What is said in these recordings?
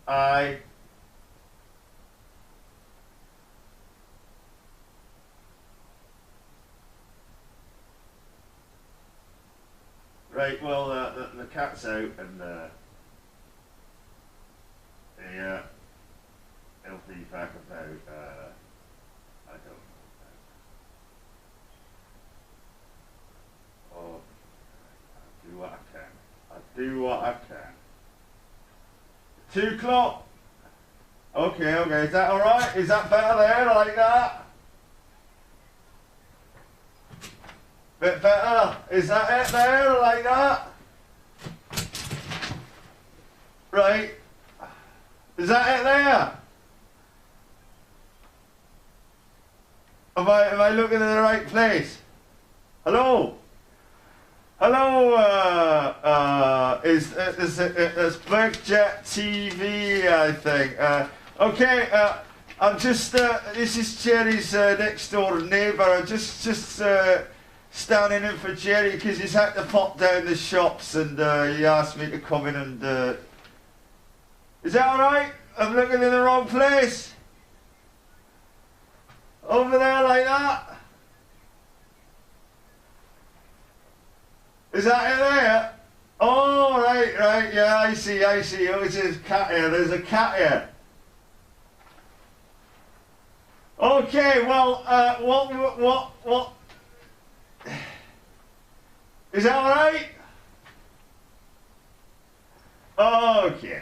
Aye. Right, well, the cat's out and he'll be back about, I don't know. Oh, I'll do what I can. I'll do what I can. 2 o'clock. Okay, is that alright? Is that better there, like that? Bit better? Is that it there, like that? Right. Is that it there? Am I looking in the right place? Hello? Hello, it's Blackjet TV, I think. Okay, I'm just, this is Jerry's next door neighbour. I'm just standing in for Jerry because he's had to pop down the shops and he asked me to come in and... Is that alright? I'm looking in the wrong place. Over there like that. Is that it there? Oh, right, yeah, I see. Oh, it's a cat here, there's a cat here. Okay, well, what? Is that alright? Okay.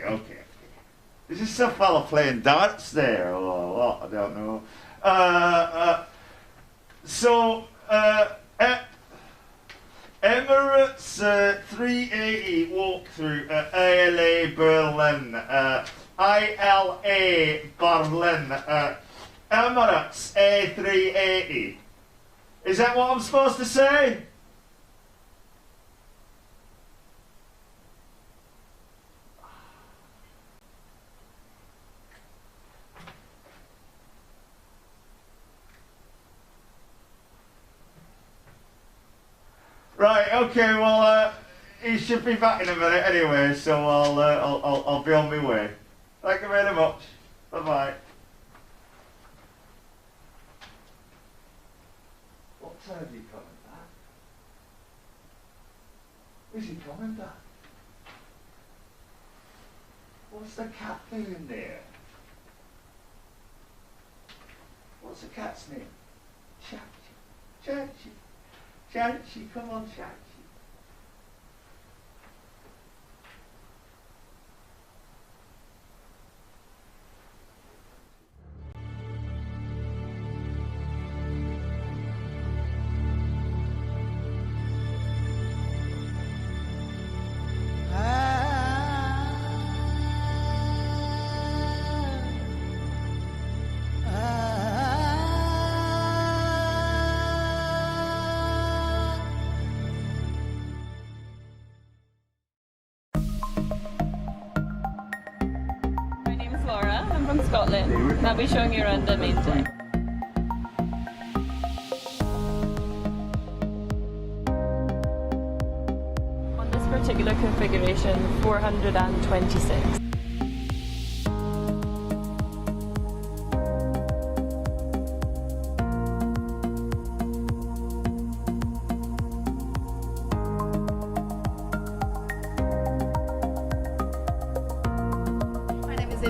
Is this some fella playing darts there or what? I don't know. Emirates A380 walkthrough at ILA Berlin. ILA Berlin. Emirates A380. Is that what I'm supposed to say? Right, okay, well, he should be back in a minute anyway, so I'll be on my way. Thank you very much. Bye-bye. What time are you coming back? Is he coming back? What's the cat doing there? What's the cat's name? Chachi. Chachi, come on, Chachi. I'm from Scotland and I'll be showing you around the main deck. On this particular configuration, 426.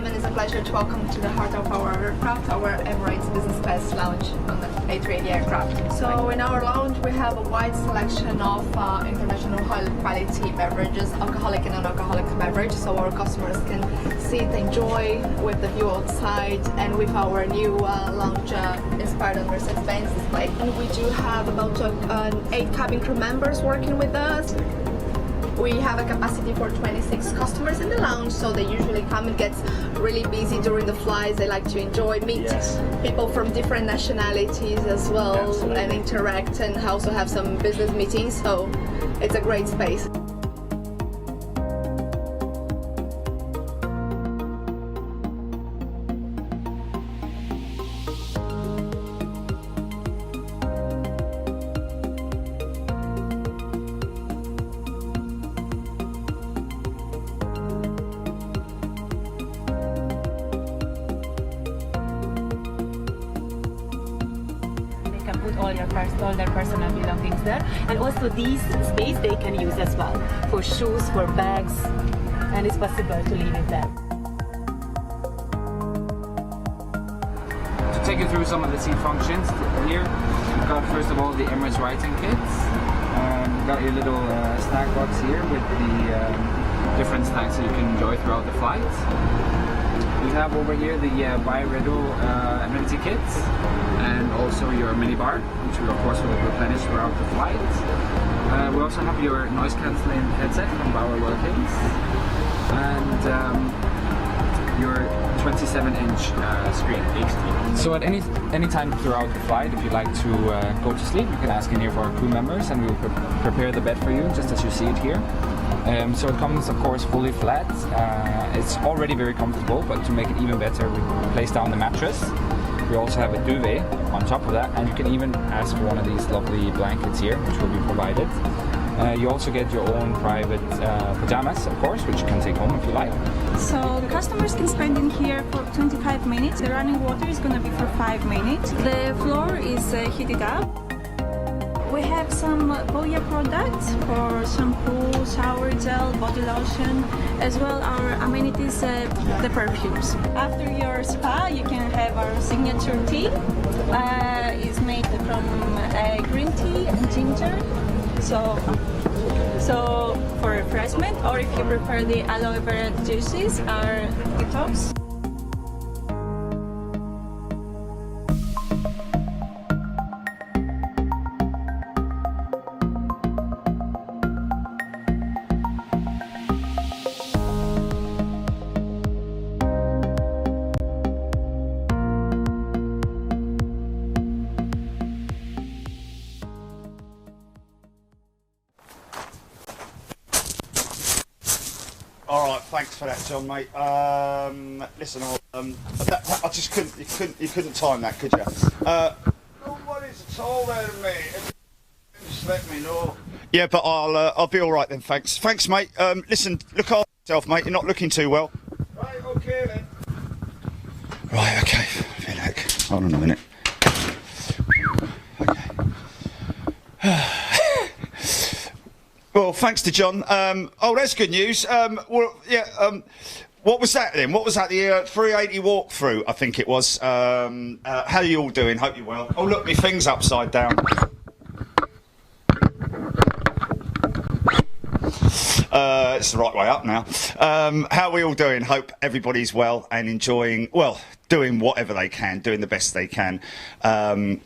It's a pleasure to welcome to the heart of our aircraft, our Emirates Business Class lounge on the A380 aircraft. So in our lounge we have a wide selection of international high quality beverages, alcoholic and non-alcoholic beverage, so our customers can sit, enjoy with the view outside and with our new lounge inspired on Mercedes-Benz display. And we do have about 8 cabin crew members working with us. We have a capacity for 26 customers in the lounge, so they usually come and get really busy during the flights. They like to enjoy, meet people from different nationalities as well. Absolutely. And interact, and also have some business meetings, so it's a great space. put all their personal belongings there. And also these space they can use as well for shoes, for bags, and it's possible to leave it there. To take you through some of the seat functions here, we've got first of all the Emirates writing kits. We've got your little snack box here with the different snacks that you can enjoy throughout the flight. We have over here the Bioredo amenity kits and also your mini bar, which we of course will replenish throughout the flight. We also have your noise cancelling headset from Bauer Wilkins and your 27-inch screen HD. So at any time throughout the flight, if you'd like to go to sleep, you can ask any of our crew members and we will prepare the bed for you just as you see it here. So it comes of course fully flat. It's already very comfortable, but to make it even better we place down the mattress. We also have a duvet on top of that, and you can even ask for one of these lovely blankets here, which will be provided. You also get your own private pajamas, of course, which you can take home if you like. So the customers can spend in here for 25 minutes. The running water is going to be for 5 minutes. The floor is heated up. We have some voyage products for shampoo, shower gel, body lotion, as well our amenities, the perfumes. After your spa, you can have our signature tea. It's made from green tea and ginger. So for refreshment, or if you prefer the aloe vera juices, are detox. All right, thanks for that, John, mate. Listen, I just couldn't time that, could you? Nobody's told that to me. Just let me know. Yeah, but I'll be all right then. Thanks, mate. Listen, look after yourself, mate. You're not looking too well. Right, okay then. Right, okay. Relax. Hold on a minute. Okay. Well, thanks to John. Oh, that's good news. Well, yeah. What was that then? What was that? The 380 walkthrough, I think it was. How are you all doing? Hope you're well. Oh, look, my thing's upside down. It's the right way up now. How are we all doing? Hope everybody's well and enjoying, well, doing whatever they can, doing the best they can, and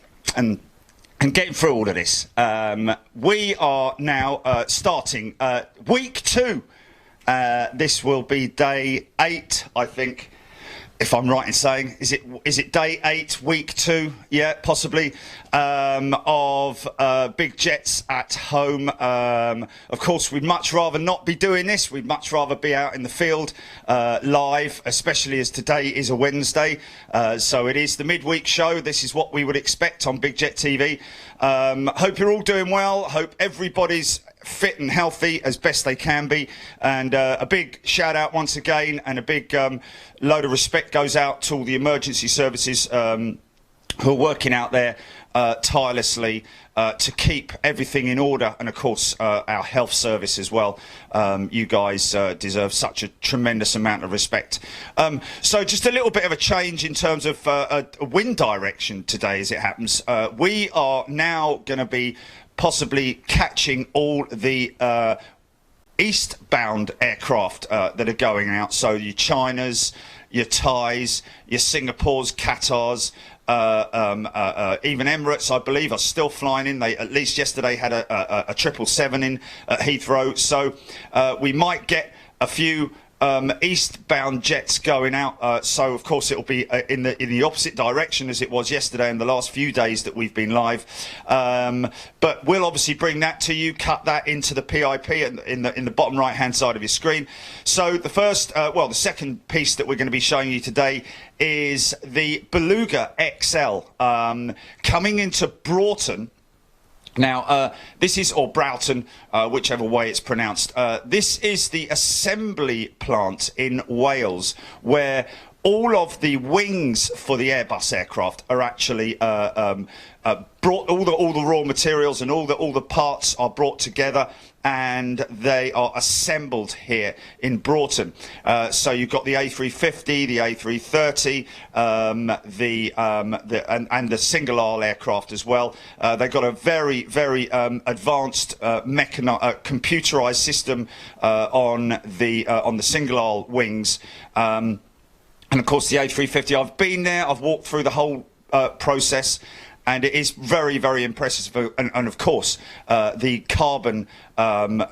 getting through all of this. We are now starting week 2. This will be day 8, I think, if I'm right in saying. Is it day 8, week 2? Yeah, possibly. Of big jets at home. Of course, we'd much rather not be doing this. We'd much rather be out in the field live, especially as today is a Wednesday. So it is the midweek show. This is what we would expect on Big Jet TV. Hope you're all doing well. Hope everybody's fit and healthy as best they can be, and a big shout out once again, and a big load of respect goes out to all the emergency services who are working out there tirelessly to keep everything in order, and of course our health service as well. You guys deserve such a tremendous amount of respect. So just a little bit of a change in terms of a wind direction today as it happens. We are now going to be possibly catching all the eastbound aircraft that are going out. So your Chinas, your Thais, your Singapores, Qatars, even Emirates, I believe, are still flying in. They, at least yesterday, had a 777 in at Heathrow. So we might get a few eastbound jets going out, so of course it'll be in the opposite direction as it was yesterday and the last few days that we've been live, but we'll obviously bring that to you, cut that into the PIP in the bottom right hand side of your screen. So the first, the second piece that we're going to be showing you today is the Beluga XL coming into Broughton Now, this is, or Broughton, whichever way it's pronounced. This is the assembly plant in Wales, where all of the wings for the Airbus aircraft are actually brought. All the raw materials and all the parts are brought together, and they are assembled here in Broughton. So you've got the A350, the A330, and the single aisle aircraft as well. They've got a very advanced computerized system on the single aisle wings. And of course, the A350, I've been there, I've walked through the whole process, and it is very impressive. And of course, the carbon, is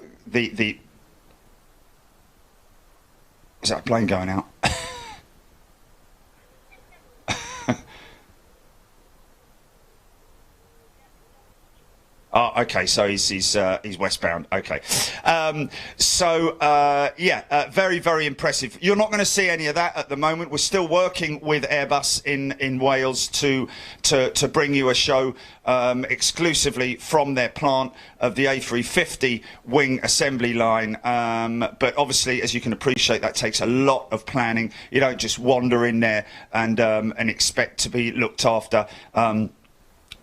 that a plane going out? Oh, okay, so he's westbound. Okay, yeah, very impressive. You're not going to see any of that at the moment. We're still working with Airbus in Wales to bring you a show exclusively from their plant of the A350 wing assembly line. But obviously, as you can appreciate, that takes a lot of planning. You don't just wander in there and expect to be looked after.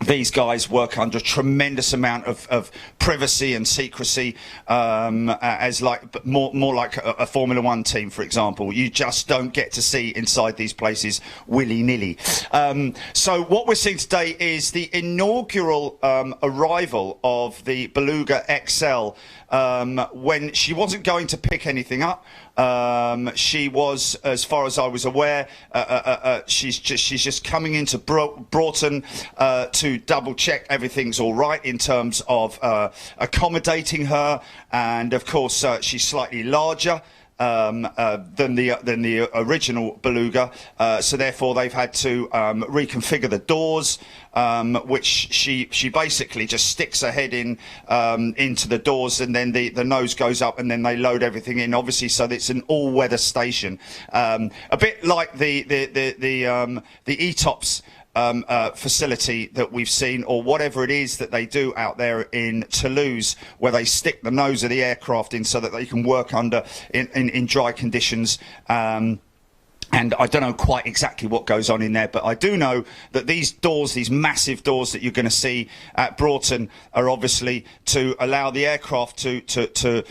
These guys work under a tremendous amount of privacy and secrecy, as like more like a Formula One team, for example. You just don't get to see inside these places willy-nilly. So what we're seeing today is the inaugural arrival of the Beluga XL. When she wasn't going to pick anything up, she was, as far as I was aware, she's just coming into Broughton to double check everything's all right in terms of accommodating her, and of course she's slightly larger than the original Beluga, so therefore they've had to reconfigure the doors, which she basically just sticks her head in into the doors, and then the nose goes up, and then they load everything in, obviously, so that it's an all-weather station, a bit like the ETOPS facility that we've seen, or whatever it is that they do out there in Toulouse, where they stick the nose of the aircraft in so that they can work under in dry conditions. And I don't know quite exactly what goes on in there, but I do know that these doors, these massive doors that you're going to see at Broughton, are obviously to allow the aircraft to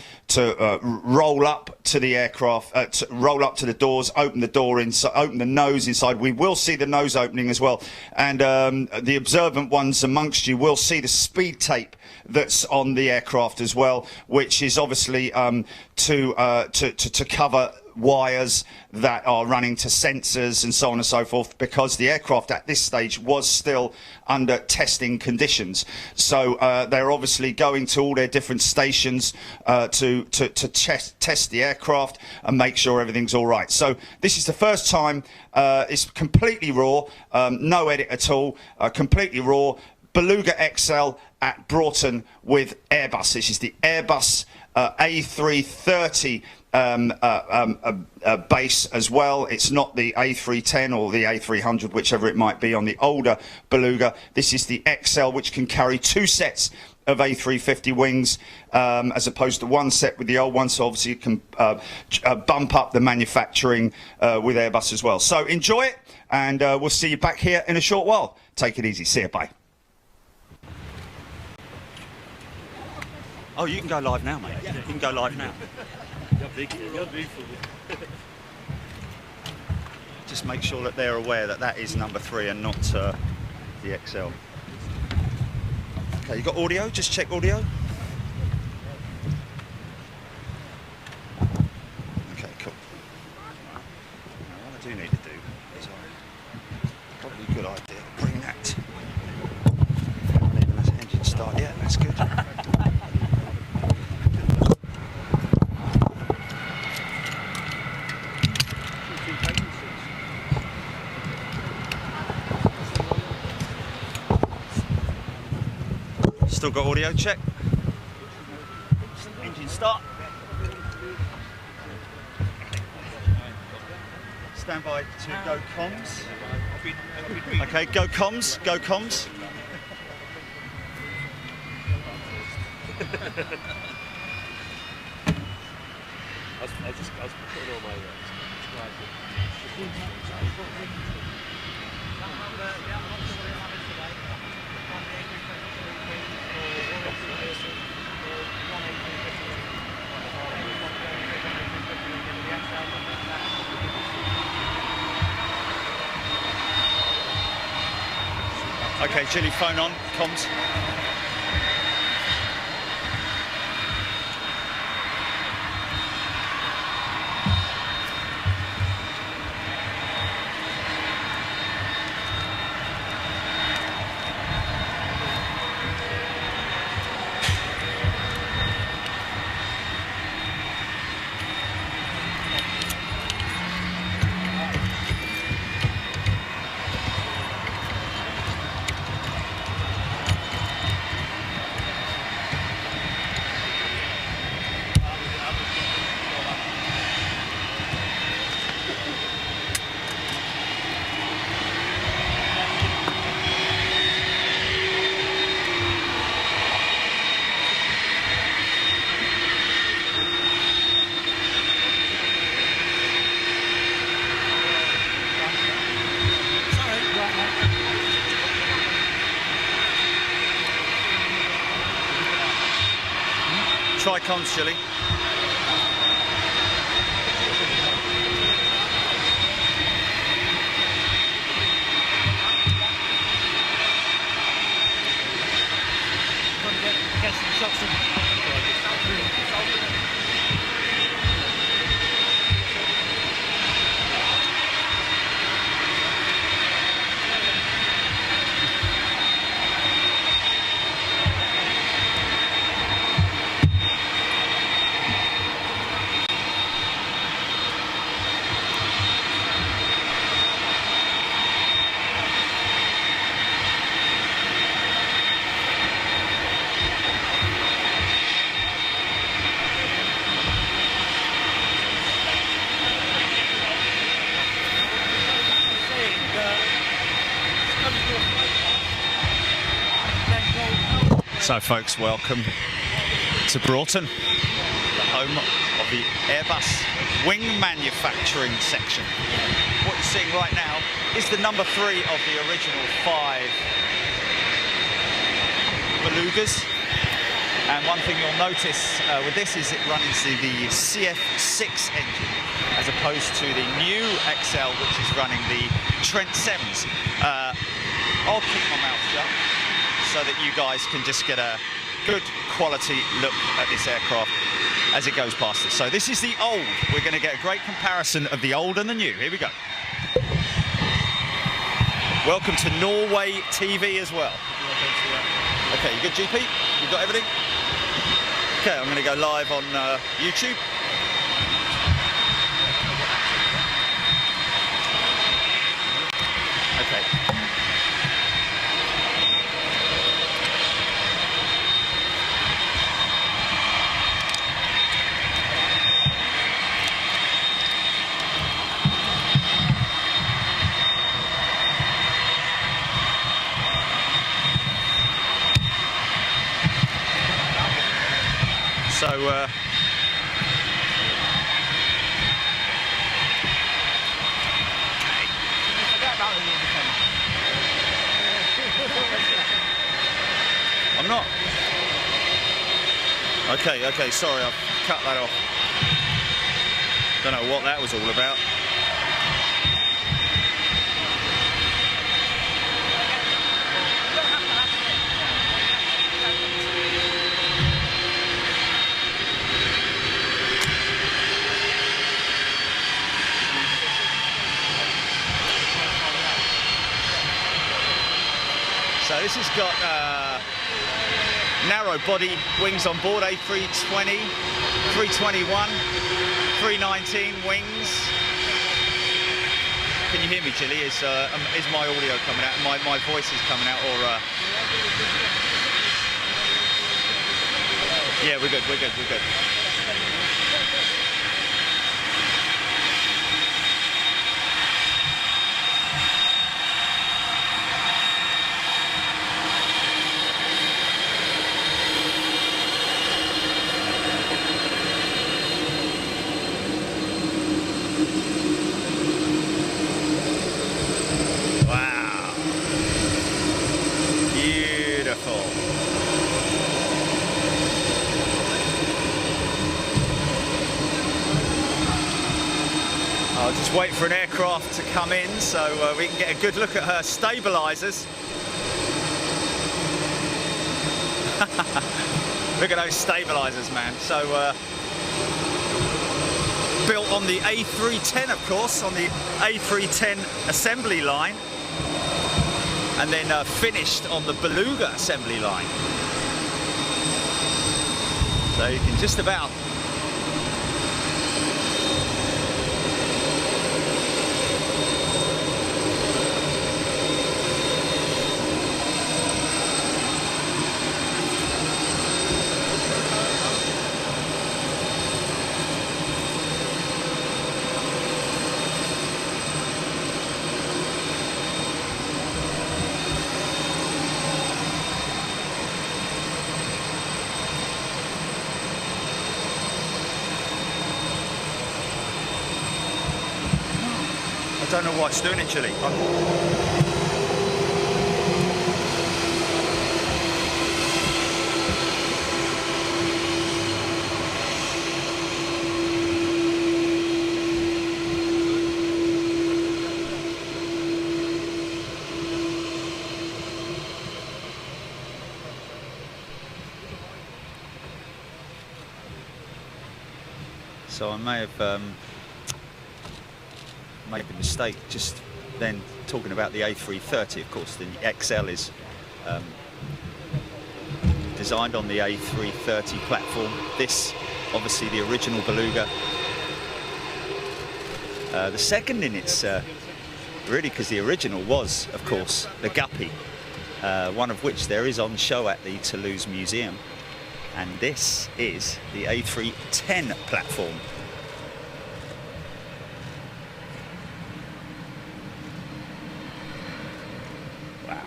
roll up to the aircraft, to roll up to the doors, open the door inside, open the nose inside. We will see the nose opening as well, and the observant ones amongst you will see the speed tape that's on the aircraft as well, which is obviously to cover wires that are running to sensors and so on and so forth, because the aircraft at this stage was still under testing conditions. So they're obviously going to all their different stations to test the aircraft and make sure everything's all right. So this is the first time. It's completely raw, no edit at all, completely raw. Beluga XL at Broughton with Airbus. This is the Airbus A330 base as well. It's not the A310 or the A300, whichever it might be on the older Beluga. This is the XL, which can carry 2 sets of A350 wings, as opposed to 1 set with the old one. So obviously you can bump up the manufacturing with Airbus as well. So enjoy it, and we'll see you back here in a short while. Take it easy. See you. Bye. Oh, you can go live now, mate. You can go live now. Just make sure that they're aware that that is number 3 and not the XL. Okay, you got audio? Just check audio. Okay, cool. Now, what I do need to do is probably a good idea. Bring that. Not even an engine start yet. That's good. Still got audio, check. Engine start. Stand by to go comms. Okay, go comms, go comms. I was putting all my Okay, Chilly, phone on, comms. Try comms, Chilly. So folks, welcome to Broughton, the home of the Airbus wing manufacturing section. What you're seeing right now is the number 3 of the original 5 Belugas. And one thing you'll notice with this is it runs the CF6 engine as opposed to the new XL, which is running the Trent 7s. I'll keep my mouth shut so that you guys can just get a good quality look at this aircraft as it goes past us. So this is the old. We're going to get a great comparison of the old and the new. Here we go. Welcome to Norway TV as well. Okay, you good, GP? You got everything? Okay, I'm going to go live on YouTube. Okay. So, I'm not. Okay, sorry, I've cut that off. Don't know what that was all about. So this has got narrow body wings on board, A320, 321, 319 wings. Can you hear me, Chilly? Is my audio coming out? My voice is coming out, or? Yeah, we're good. I'll just wait for an aircraft to come in so we can get a good look at her stabilisers. Look at those stabilisers, man. So built on the A310, of course, on the A310 assembly line, and then finished on the Beluga assembly line. So you can just about I don't know why it's doing it, Chile. So I may have made a mistake just then talking about the A330. Of course, the XL is designed on the A330 platform. This, obviously, the original Beluga. The second in its, really, because the original was, of course, the Guppy, one of which there is on show at the Toulouse Museum. And this is the A310 platform. Wow,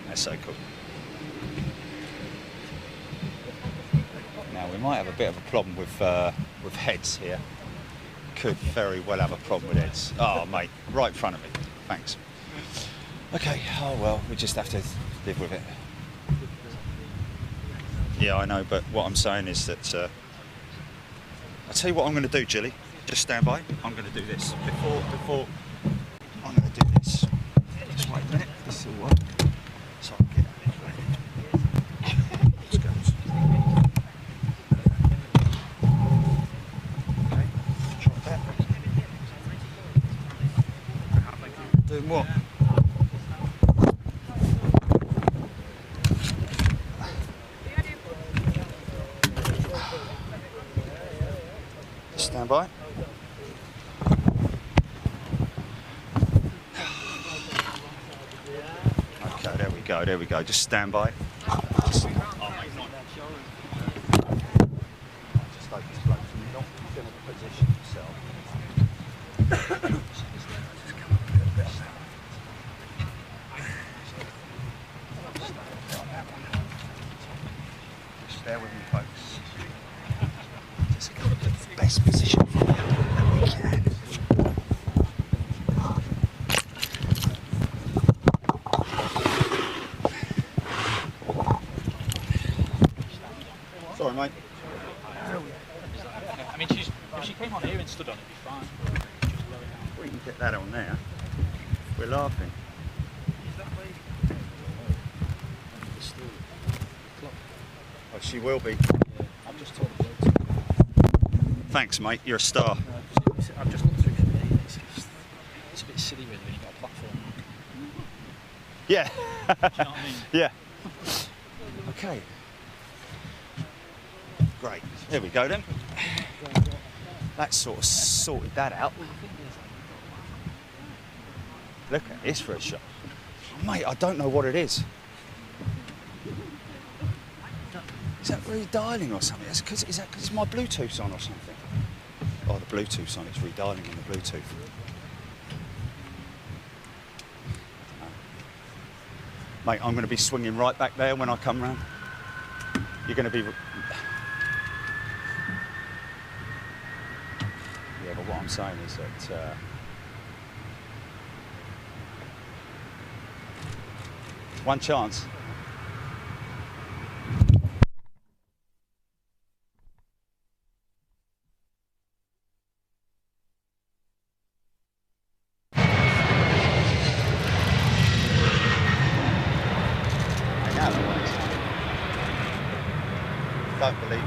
that's so cool. Now we might have a bit of a problem with heads here. Could very well have a problem with heads. Oh mate, right in front of me. Thanks. Okay, oh well, we just have to live with it. Yeah, I know, but what I'm saying is that I'll tell you what I'm going to do, Jilly. Just stand by. I'm going to do this before I'm going to do this. Just wait a minute. This will work. So I can get let's go. Okay, try that. Doing what? Stand by. Okay, there we go. Just stand by. Just open this bloke from not going to position yourself. Just come up a little bit. Just bear with me, folks. Just got to put the best position for you that we can. Sorry, mate. I mean, if she came on here and stood on it, it'd be fine. We can get that on there. We're laughing. Oh, she will be. I've just told her. Thanks, mate. You're a star. I've just looked through it. It's a bit silly, really, when you've got a platform. Yeah. Do you know what I mean? Yeah. Okay. Great. There we go then. That sort of sorted that out. Look at this for a shot. Mate, I don't know what it is. Is that redialing or something? Is that because it's my Bluetooth's on or something? Oh, the Bluetooth's on. It's redialing in the Bluetooth. Mate, I'm going to be swinging right back there when I come round. You're going to be... Yeah, but what I'm saying is that... one chance.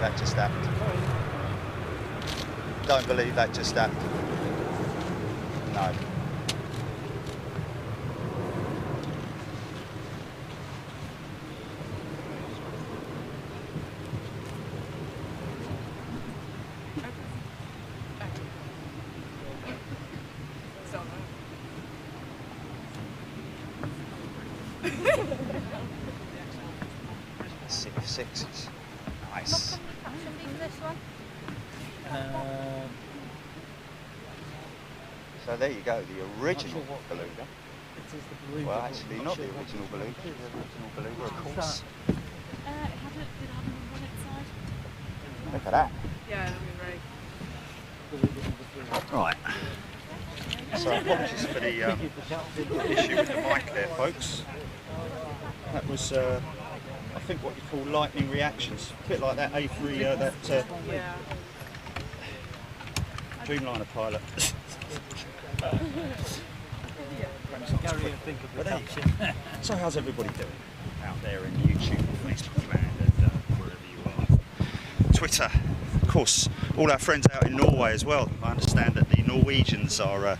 that just happened. Don't believe that just happened. No. Sixes. Nice. So there you go, the original Beluga. Well, actually, not the original Beluga. The original Beluga, of course. Look at that. Yeah, that'd be great. Right. So apologies for the issue with the mic there, folks. That was, I think, what you call lightning reactions. A bit like that A3, that Dreamliner pilot. But there you go. So how's everybody doing out there in YouTube, Facebook land, and wherever you are? Twitter, of course, all our friends out in Norway as well. I understand that the Norwegians are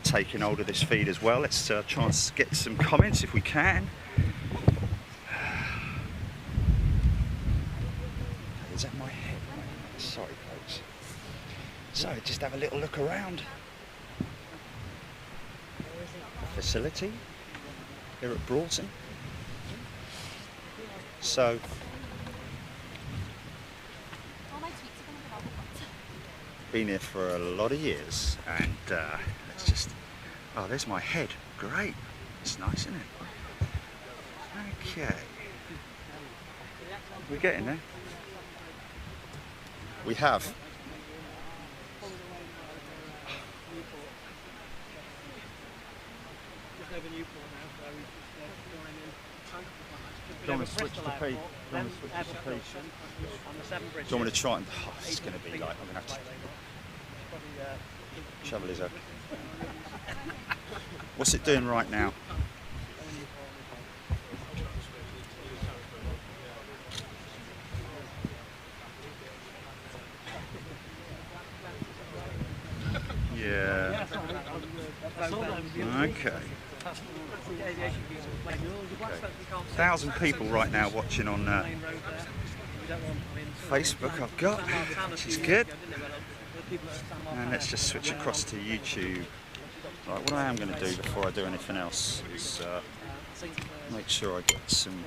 taking hold of this feed as well. Let's try and get some comments if we can. Is that my head? Sorry, folks. So just have a little look around. Facility here at Broughton. So been here for a lot of years, and let's just, oh, there's my head. Great. It's nice, isn't it? Okay. We're getting there. We have. Do you want to switch to P? Do you want to switch to P? Do you want me to try and... Oh, it's going to be like... I'm going to have to... Trouble is, okay. What's it doing right now? Yeah. Okay. 1,000 people right now watching on Facebook I've got, which is good. And let's just switch across to YouTube. Right, what I am going to do before I do anything else is make sure I get some...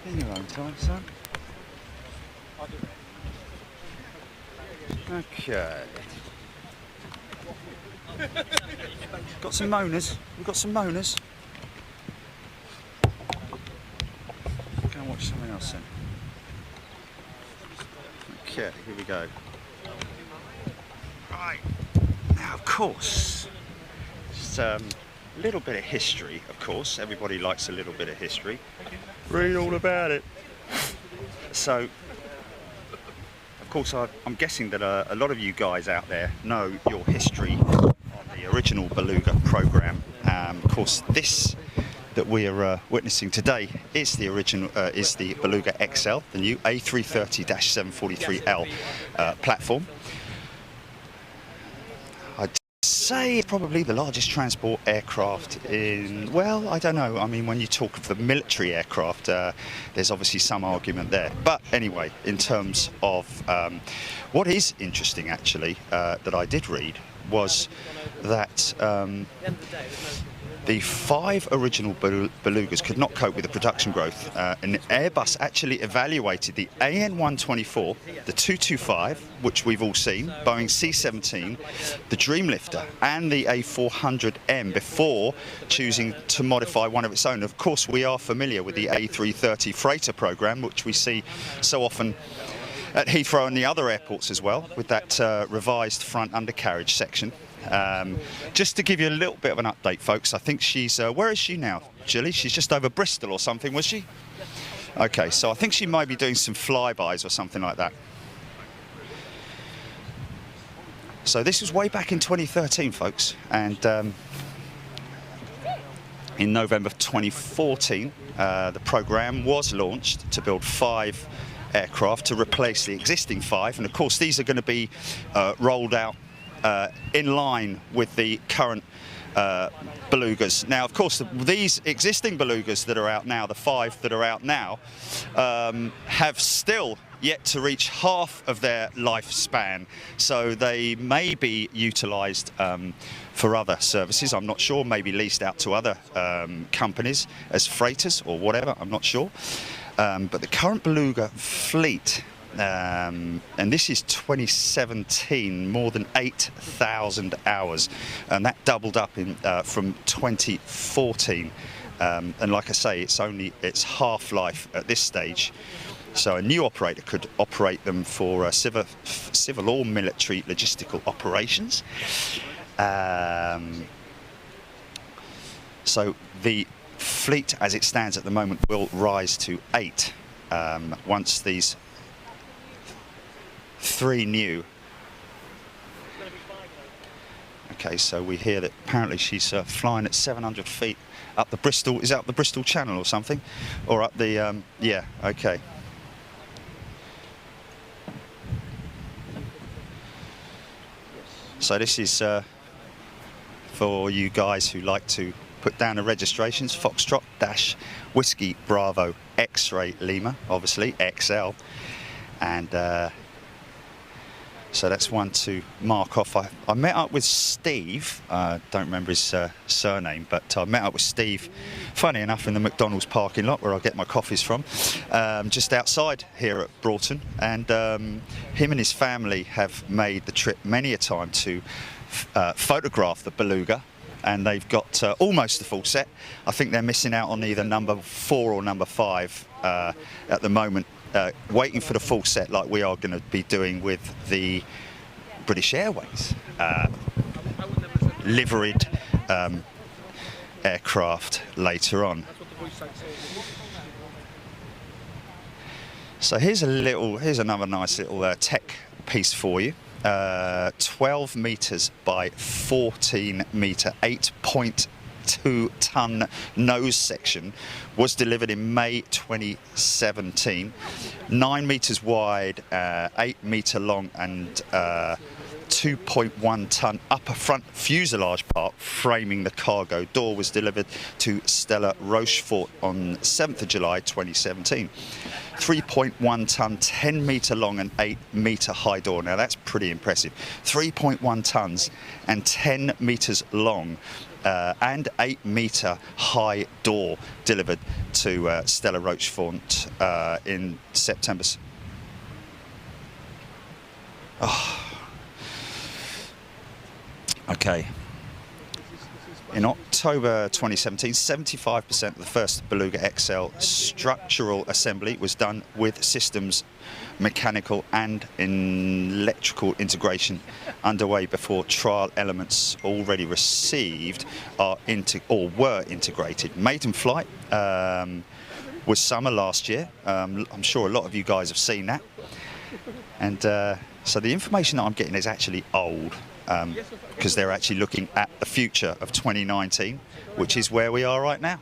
In your own time, son. Okay. Got some moaners. We've got some moaners. Go and watch something else then. Okay, here we go. Right. Now, of course, just a little bit of history, of course. Everybody likes a little bit of history. Read all about it. So, of course, I'm guessing that a lot of you guys out there know your history on the original Beluga program. Of course, this that we are witnessing today is the original, is the Beluga XL, the new A330-743L platform. I'd say probably the largest transport aircraft in, well, I don't know. I mean, when you talk of the military aircraft, there's obviously some argument there. But anyway, in terms of what is interesting, actually, that I did read was that the 5 original Belugas could not cope with the production growth, and Airbus actually evaluated the AN124, the 225, which we've all seen, Boeing C-17, the Dreamlifter, and the A400M before choosing to modify one of its own. Of course, we are familiar with the A330 freighter program, which we see so often at Heathrow and the other airports as well, with that revised front undercarriage section. Just to give you a little bit of an update, folks, I think she's, where is she now, Gilly? She's just over Bristol or something, was she? Okay, so I think she might be doing some flybys or something like that. So this was way back in 2013, folks, and in November 2014, the programme was launched to build 5 aircraft to replace the existing 5, and of course these are going to be rolled out in line with the current Belugas. Now, of course, these existing Belugas that are out now, the 5 that are out now, have still yet to reach half of their lifespan, so they may be utilised for other services. I'm not sure, maybe leased out to other companies as freighters or whatever, I'm not sure. But the current Beluga fleet, and this is 2017, more than 8,000 hours, and that doubled up in from 2014. And like I say, it's half-life at this stage. So a new operator could operate them for civil or military logistical operations. So the fleet as it stands at the moment will rise to 8 once these 3 new. Okay, so we hear that apparently she's flying at 700 feet up the Bristol, is it up the Bristol Channel or something? Or up the, yeah, okay. So this is for you guys who like to put down the registrations, Foxtrot dash Whiskey Bravo X-Ray Lima, obviously XL, and so that's one to mark off. I met up with Steve, don't remember his surname, but I met up with Steve, funny enough, in the McDonald's parking lot where I get my coffees from, just outside here at Broughton, and him and his family have made the trip many a time to photograph the Beluga, and they've got almost the full set. I think they're missing out on either number 4 or number 5 at the moment, waiting for the full set like we are going to be doing with the British Airways liveried aircraft later on. So here's another nice little tech piece for you. 12 meters by 14 meter, 8.2 ton nose section was delivered in May 2017. 9 meters wide, 8 meter long, and 2.1 ton upper front fuselage part framing the cargo door was delivered to Stella Rochefort on 7th of July 2017. 3.1 ton, 10 meter long and 8 meter high door. Now that's pretty impressive. 3.1 tons and 10 meters long and 8 meter high door delivered to Stella Rochefort in September. Oh. Okay. In October 2017, 75% of the first Beluga XL structural assembly was done with systems, mechanical and electrical integration underway before trial elements already received were integrated. Maiden flight was summer last year. I'm sure a lot of you guys have seen that. And so the information that I'm getting is actually old. Because they're actually looking at the future of 2019, which is where we are right now.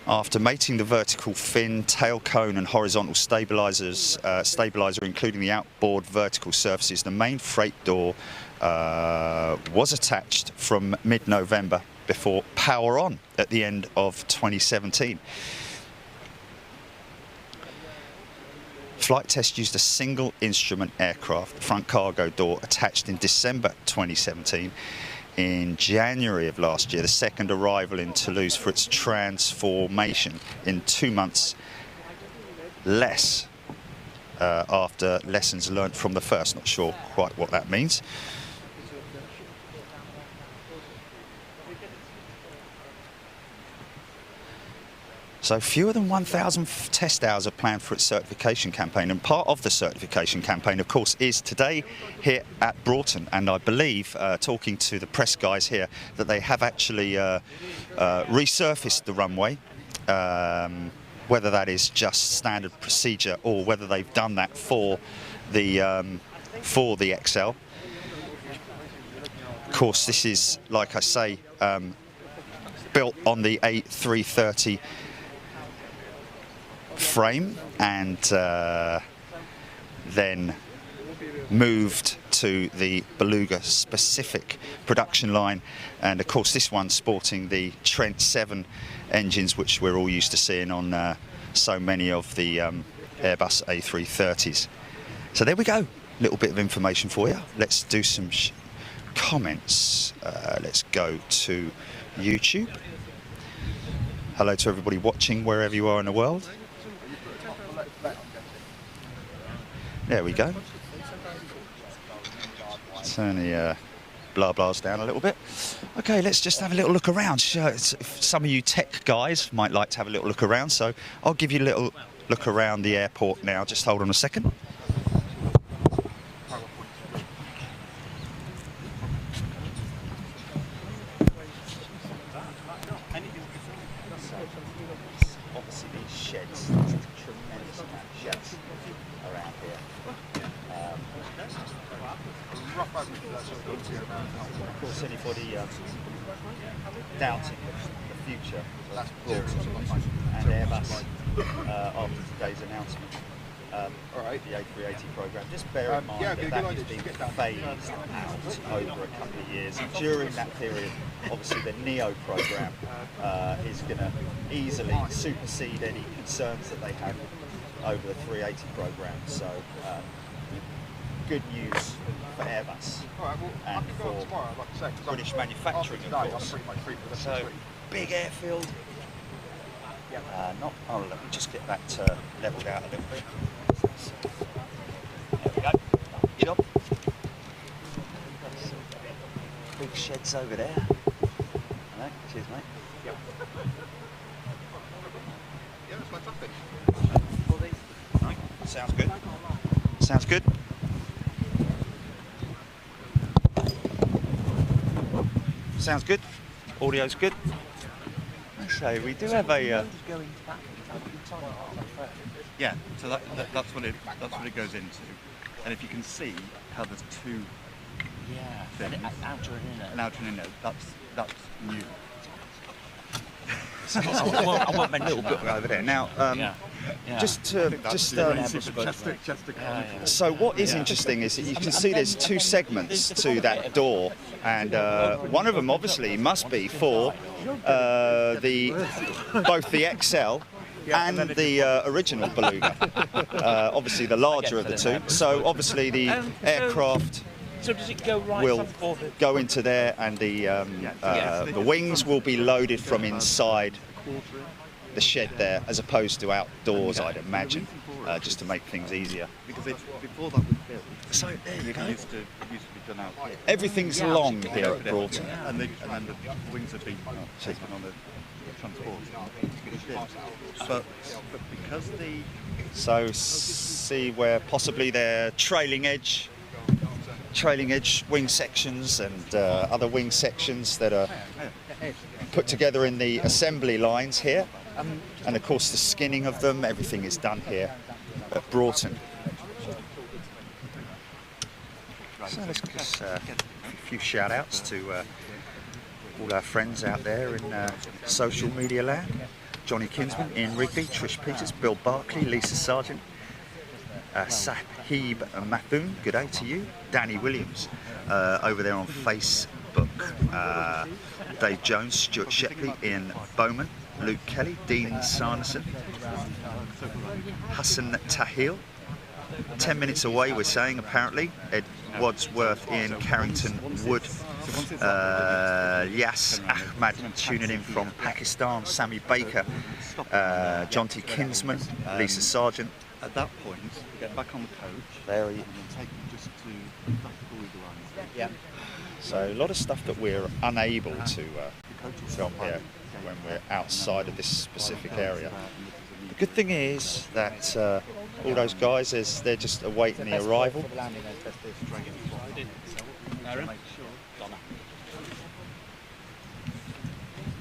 After mating the vertical fin, tail cone and horizontal stabilizer, including the outboard vertical surfaces, the main freight door was attached from mid-November before power on at the end of 2017. Flight test used a single instrument aircraft front cargo door attached in December 2017. In January of last year, the second arrival in Toulouse for its transformation in 2 months less after lessons learnt from the first. Not sure quite what that means. So fewer than 1,000 test hours are planned for its certification campaign, and part of the certification campaign, of course, is today here at Broughton. And I believe, talking to the press guys here, that they have actually resurfaced the runway. Whether that is just standard procedure or whether they've done that for the XL. Of course, this is, like I say, built on the A330 frame and then moved to the Beluga specific production line, and of course this one sporting the Trent 7 engines, which we're all used to seeing on so many of the Airbus A330s. So there we go, little bit of information for you. Let's do some comments. Let's go to YouTube. Hello to everybody watching wherever you are in the world. There we go. Turn the blah blahs down a little bit. Okay, let's just have a little look around. Some of you tech guys might like to have a little look around, so I'll give you a little look around the airport now. Just hold on a second. Obviously these sheds, there's a tremendous amount of sheds around here. Of course, anybody doubting the future of Broughton and Airbus after today's announcement, the A380 program, just bear in mind that is being phased out over a couple of years. And during that period, obviously the NEO program is going to easily supersede any concerns that they have over the 380 program. So good news for Airbus and for British manufacturing, of course. So big airfield. Let me just get that levelled out a little bit. There we go. Get up. Big sheds over there. Right, cheers, mate. Yep. Yeah, that's fantastic. Right. Sounds good. Sounds good. Sounds good. Audio's good. So we do have a. Yeah, so that's what it goes into, and if you can see how there's two. Yeah. Things, an outer and inner. An outer and inner. That's new. I want my little book over there now. So what is interesting is that you can see there's two segments to that door, and one of them obviously must be for both the XL and the original Beluga. Obviously the larger of the two. So obviously the aircraft. So does it go right will go into there, and the wings will be loaded from inside the shed there, as opposed to outdoors, I'd imagine, just to make things easier. Because before that was built, so there you go. It used to be done out here. Everything's long here at Broughton. And then the wings have been taken on the transport. But because the... So see where possibly they're trailing edge wing sections and other wing sections that are put together in the assembly lines here, and of course the skinning of them, everything is done here at Broughton. So let's just a few shout outs to all our friends out there in social media land. Johnny Kinsman, Ian Rigby, Trish Peters, Bill Barkley, Lisa Sargent, Sahib Mathun, good day to you. Danny Williams over there on Facebook. Dave Jones, Stuart Shepley, Ian Bowman, Luke Kelly, Dean Sarnison, Hassan Tahil. 10 minutes away, we're saying, apparently. Ed Wadsworth, Ian Carrington Wood, Yas Ahmad tuning in from Pakistan, Sammy Baker, John T. Kinsman, Lisa Sargent. At that point, get back on the coach. There he and take them just to that Beluga line. Yeah. So a lot of stuff that we're unable to film here when we're outside of this specific area. The good thing is that all those guys, they're just awaiting the arrival.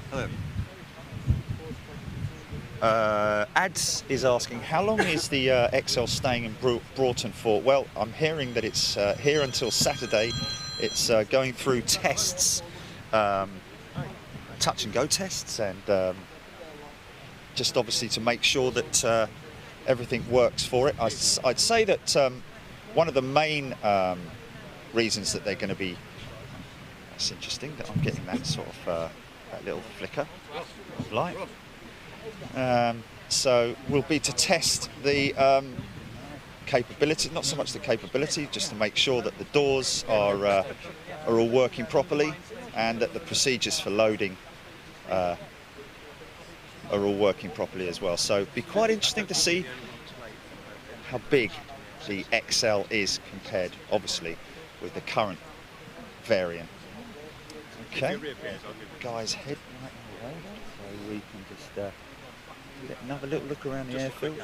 Hello. Ads is asking, how long is the XL staying in Broughton for? Well, I'm hearing that it's here until Saturday. It's going through tests, touch and go tests, and just obviously to make sure that everything works for it. I'd say that one of the main reasons that they're going to be, it's interesting that I'm getting that sort of that little flicker of light. So will be to test the capability, not so much the capability, just to make sure that the doors are all working properly and that the procedures for loading are all working properly as well. So it'd be quite interesting to see how big the XL is compared, obviously, with the current variant. Okay, guys, head right away, so we can just get another little look around the airfield.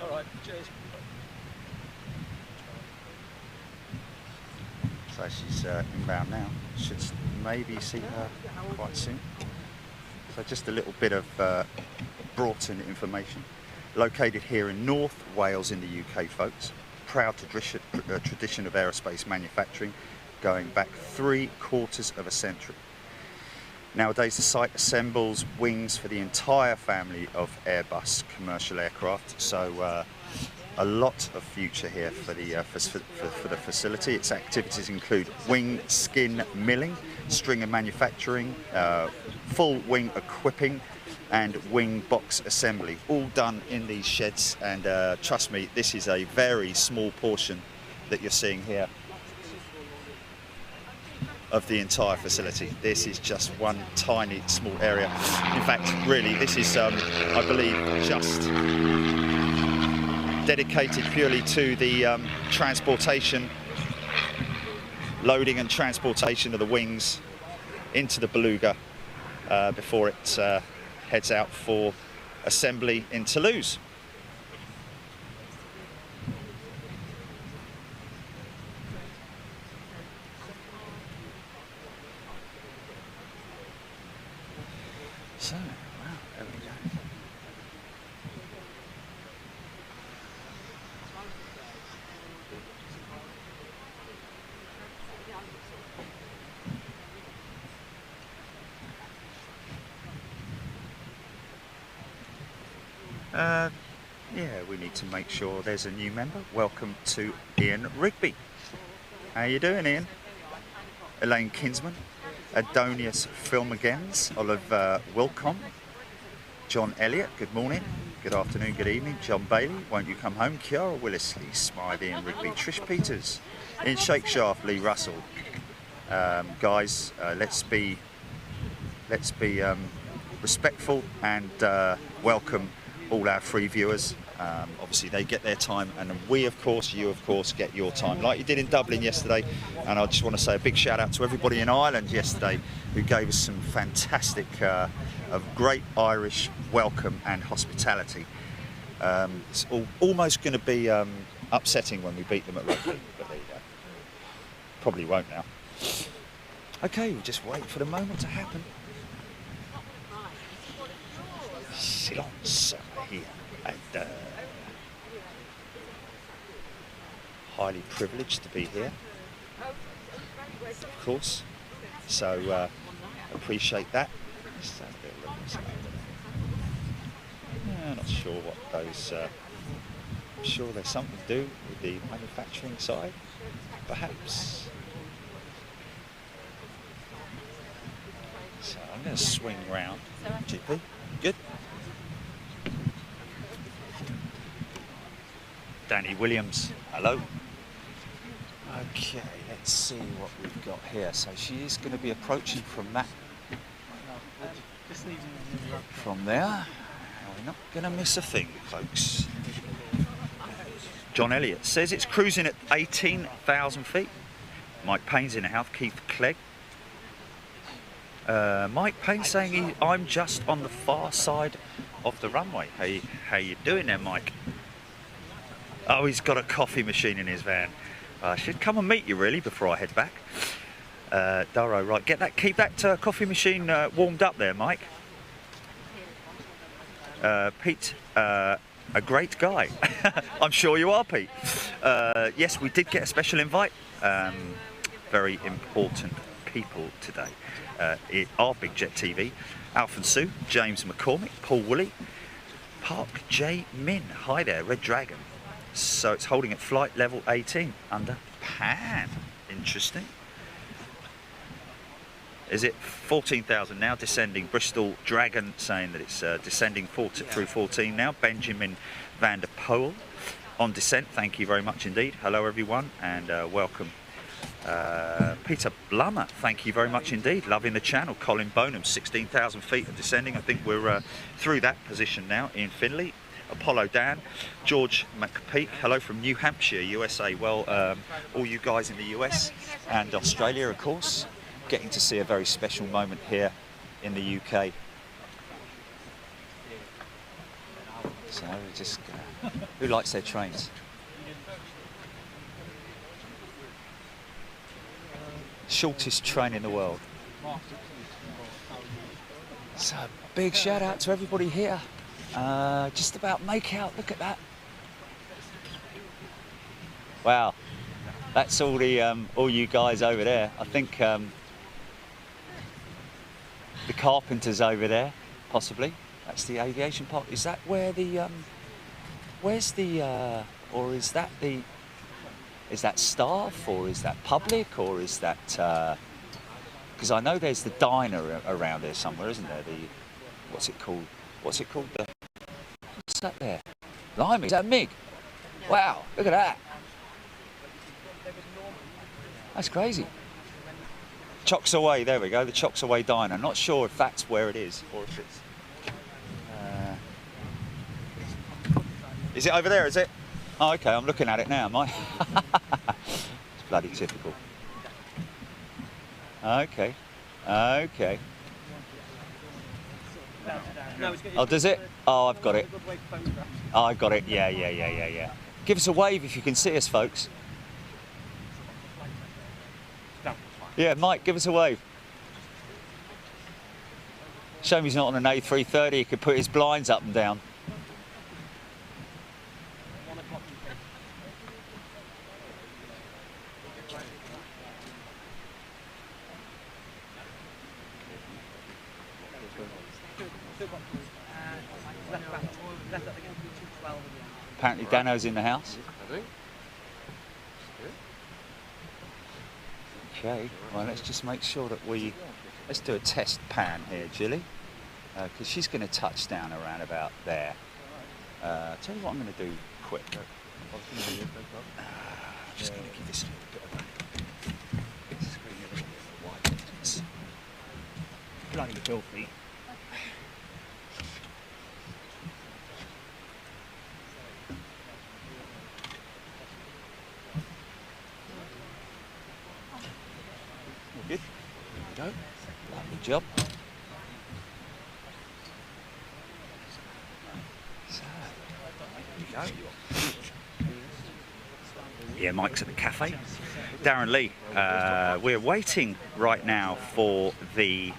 All right, cheers. So she's inbound now. Should maybe see her quite soon. So just a little bit of Broughton information. Located here in North Wales in the UK, folks. Proud tradition of aerospace manufacturing going back 3/4 of a century. Nowadays the site assembles wings for the entire family of Airbus commercial aircraft. So a lot of future here for the facility. Its activities include wing skin milling, stringer manufacturing, full wing equipping and wing box assembly, all done in these sheds. And trust me, this is a very small portion that you're seeing here of the entire facility. This is just one tiny small area. In fact, really, this is I believe just dedicated purely to the transportation, loading and transportation of the wings into the Beluga before it heads out for assembly in Toulouse. So, wow, there we go. Yeah, we need to make sure there's a new member. Welcome to Ian Rigby. How you doing, Ian? Elaine Kinsman, Adonius Filmagens, Oliver Wilcom, John Elliott, good morning, good afternoon, good evening, John Bailey, won't you come home, Kiara Willisley, Smythe, Ian Rigby, Trish Peters, Ian Shakeshaft, Lee Russell. Guys, let's be respectful and welcome all our free viewers. Obviously they get their time, and we of course, you of course, get your time like you did in Dublin yesterday. And I just want to say a big shout out to everybody in Ireland yesterday who gave us some fantastic of great Irish welcome and hospitality. It's almost going to be upsetting when we beat them at rugby, but there you go. Probably won't now. Okay, we'll just wait for the moment to happen. Silence here, and highly privileged to be here, of course, so appreciate that. Just have a bit of look. Yeah, not sure what those, I'm sure there's something to do with the manufacturing side, perhaps. So I'm going to swing round, GP, good. Danny Williams, hello. Okay, let's see what we've got here. So she is going to be approaching from that, from there. We're not going to miss a thing, folks. John Elliott says it's cruising at 18,000 feet. Mike Payne's in the house. Keith Clegg. Mike Payne saying I'm just on the far side of the runway. Hey, how you doing there, Mike? Oh, he's got a coffee machine in his van. I should come and meet you really before I head back. Daro, right, keep that coffee machine warmed up there, Mike. Pete, a great guy. I'm sure you are, Pete. Yes, we did get a special invite. Very important people today. Our Big Jet TV, Alpha Sue, James McCormick, Paul Woolley, Park J Min. Hi there, Red Dragon. So it's holding at flight level 18 under pan. Interesting. Is it 14,000 now? Descending. Bristol Dragon saying that it's descending through 14 now. Benjamin van der Poel on descent. Thank you very much indeed. Hello everyone and welcome. Peter Blummer, thank you very much indeed. Loving the channel. Colin Bonham, 16,000 feet of descending. I think we're through that position now in Finley. Apollo Dan, George McPeak, hello from New Hampshire, USA. Well, all you guys in the US and Australia, of course, getting to see a very special moment here in the UK. So we just, who likes their trains? Shortest train in the world. So big shout out to everybody here. Just about make out, look at that. Wow, that's all the all you guys over there. I think the carpenters over there, possibly. That's the aviation park. Is that where the where's the or is that staff, or is that public, or is that because I know there's the diner around there somewhere, isn't there? The what's it called? What's that there? Blimey, is that Mig? Wow, look at that. That's crazy. Chocks Away, there we go, the Chocks Away Diner. Not sure if that's where it is, or if it's... Is it over there, is it? Oh, okay, I'm looking at it now, am I? It's bloody typical. Okay, okay. Oh, does it? Oh, I've got it. Oh, I got it. Yeah. Give us a wave if you can see us, folks. Yeah, Mike, give us a wave. Shame he's not on an A380. He could put his blinds up and down. Apparently Dano's in the house. Okay, well let's just make sure that let's do a test pan here, Jilly, because she's going to touch down around about there. Tell you what I'm going to do quick. I'm just going to give this a little bit of a screen a little bit wide. It's bloody filthy. Good. There we go. Lovely job. So, there we go. Yeah, Mike's at the cafe. Darren Lee, we're waiting right now for the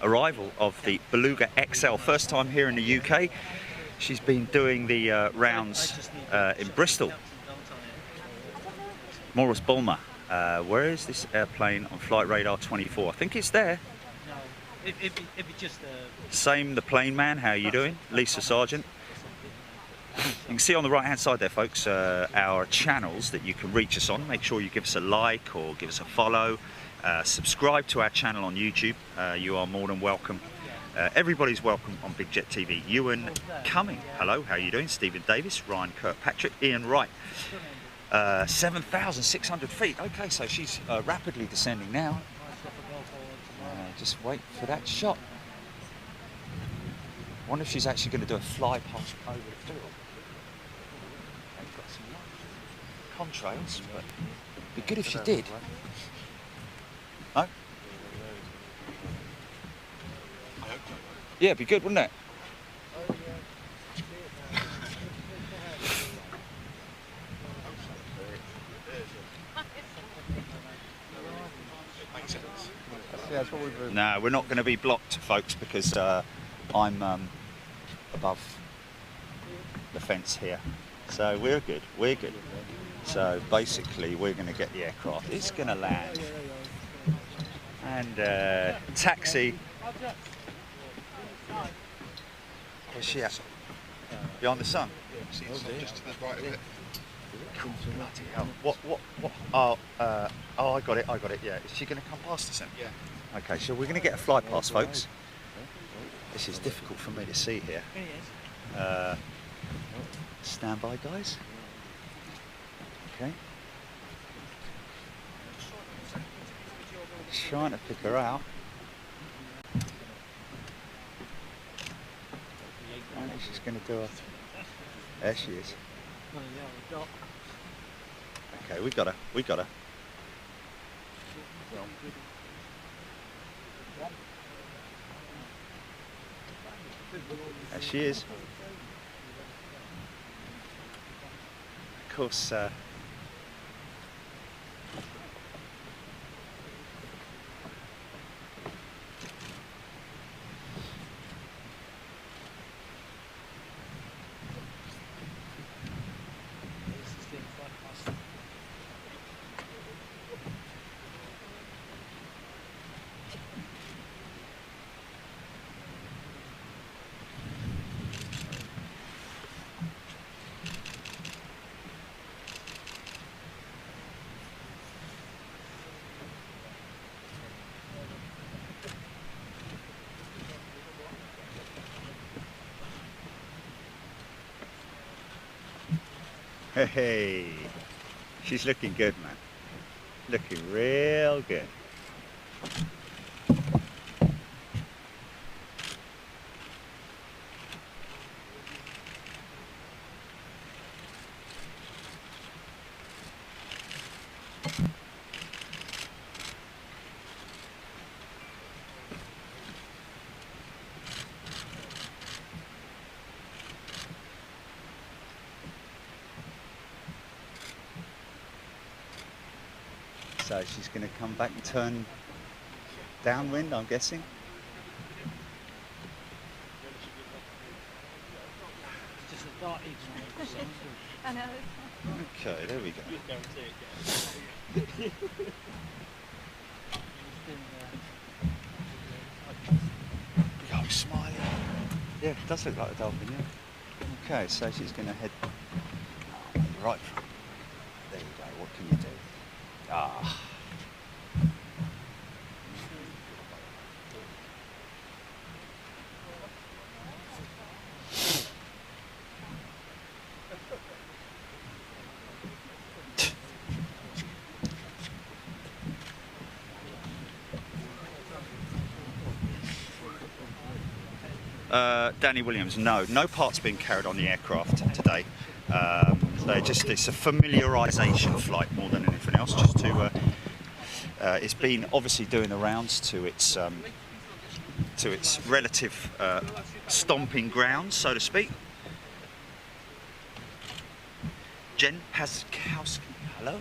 arrival of the Beluga XL. First time here in the UK. She's been doing the rounds in Bristol. Morris Bulmer. Where is this airplane on flight radar 24? I think it's there. If it's just Same, the plane man. How are you doing? Lisa Sargent. You can see on the right hand side there, folks, our channels that you can reach us on. Make sure you give us a like or give us a follow. Subscribe to our channel on YouTube. You are more than welcome. Everybody's welcome on Big Jet TV. Ewan Cumming, hello, how are you doing? Stephen Davis, Ryan Kirkpatrick, Ian Wright. 7,600 feet. Okay, so she's rapidly descending now. Just wait for that shot. I wonder if she's actually going to do a fly past over the field. They've got some contrails, but it'd be good if she did. No? Yeah, it'd be good, wouldn't it? No, we're not going to be blocked, folks, because I'm above the fence here. So we're good, we're good. So basically we're going to get the aircraft. It's going to land. And taxi. Where's she at? Behind the sun? Just to the right of it. Bloody hell. What? Oh, I got it, yeah. Is she going to come past us then? Yeah. Okay, so we're going to get a fly past, folks. This is difficult for me to see here. Stand by, guys. Okay. Trying to pick her out. And she's going to do a... There she is. Okay, we got her. There she is. Of course, hey, she's looking good, man. Looking real good. So she's going to come back and turn downwind, I'm guessing. I know. Okay, there we go. Oh, smiling. Yeah, it does look like a dolphin, yeah. Okay, so she's going to head right from. There you go, what can you do? Ah. Danny Williams, no parts being carried on the aircraft today. It's a familiarisation flight more than anything else, just to it's been obviously doing the rounds to its relative stomping grounds, so to speak. Jen Paskowski, hello.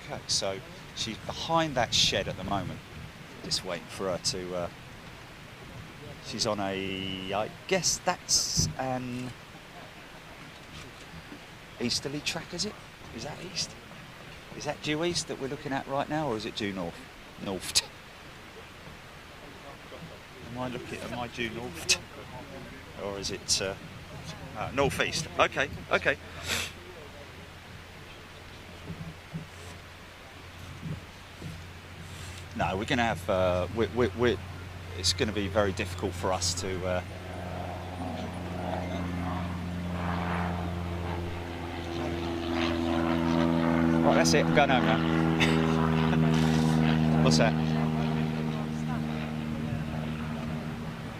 Okay, so she's behind that shed at the moment, just waiting for her to she's on a, I guess that's an easterly track, is it? Is that east? Is that due east that we're looking at right now, or is it due north? North. Am I due north? Or is it northeast? Okay. No, we're going to have, it's going to be very difficult for us to Right, that's it. I'm going home now. What's that?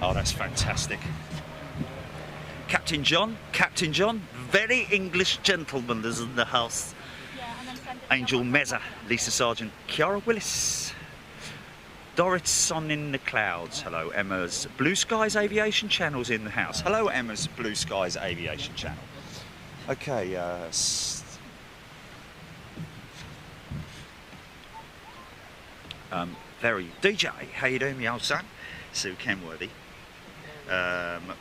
Oh, that's fantastic. Captain John, very English gentleman is in the house. Angel Meza, Lisa Sargent, Kiara Willis, Doris Son in the clouds. Hello, Emma's Blue Skies Aviation Channel's in the house. Hello, Emma's Blue Skies Aviation Channel. Okay, very DJ. How you doing, my old son? Sue Kenworthy.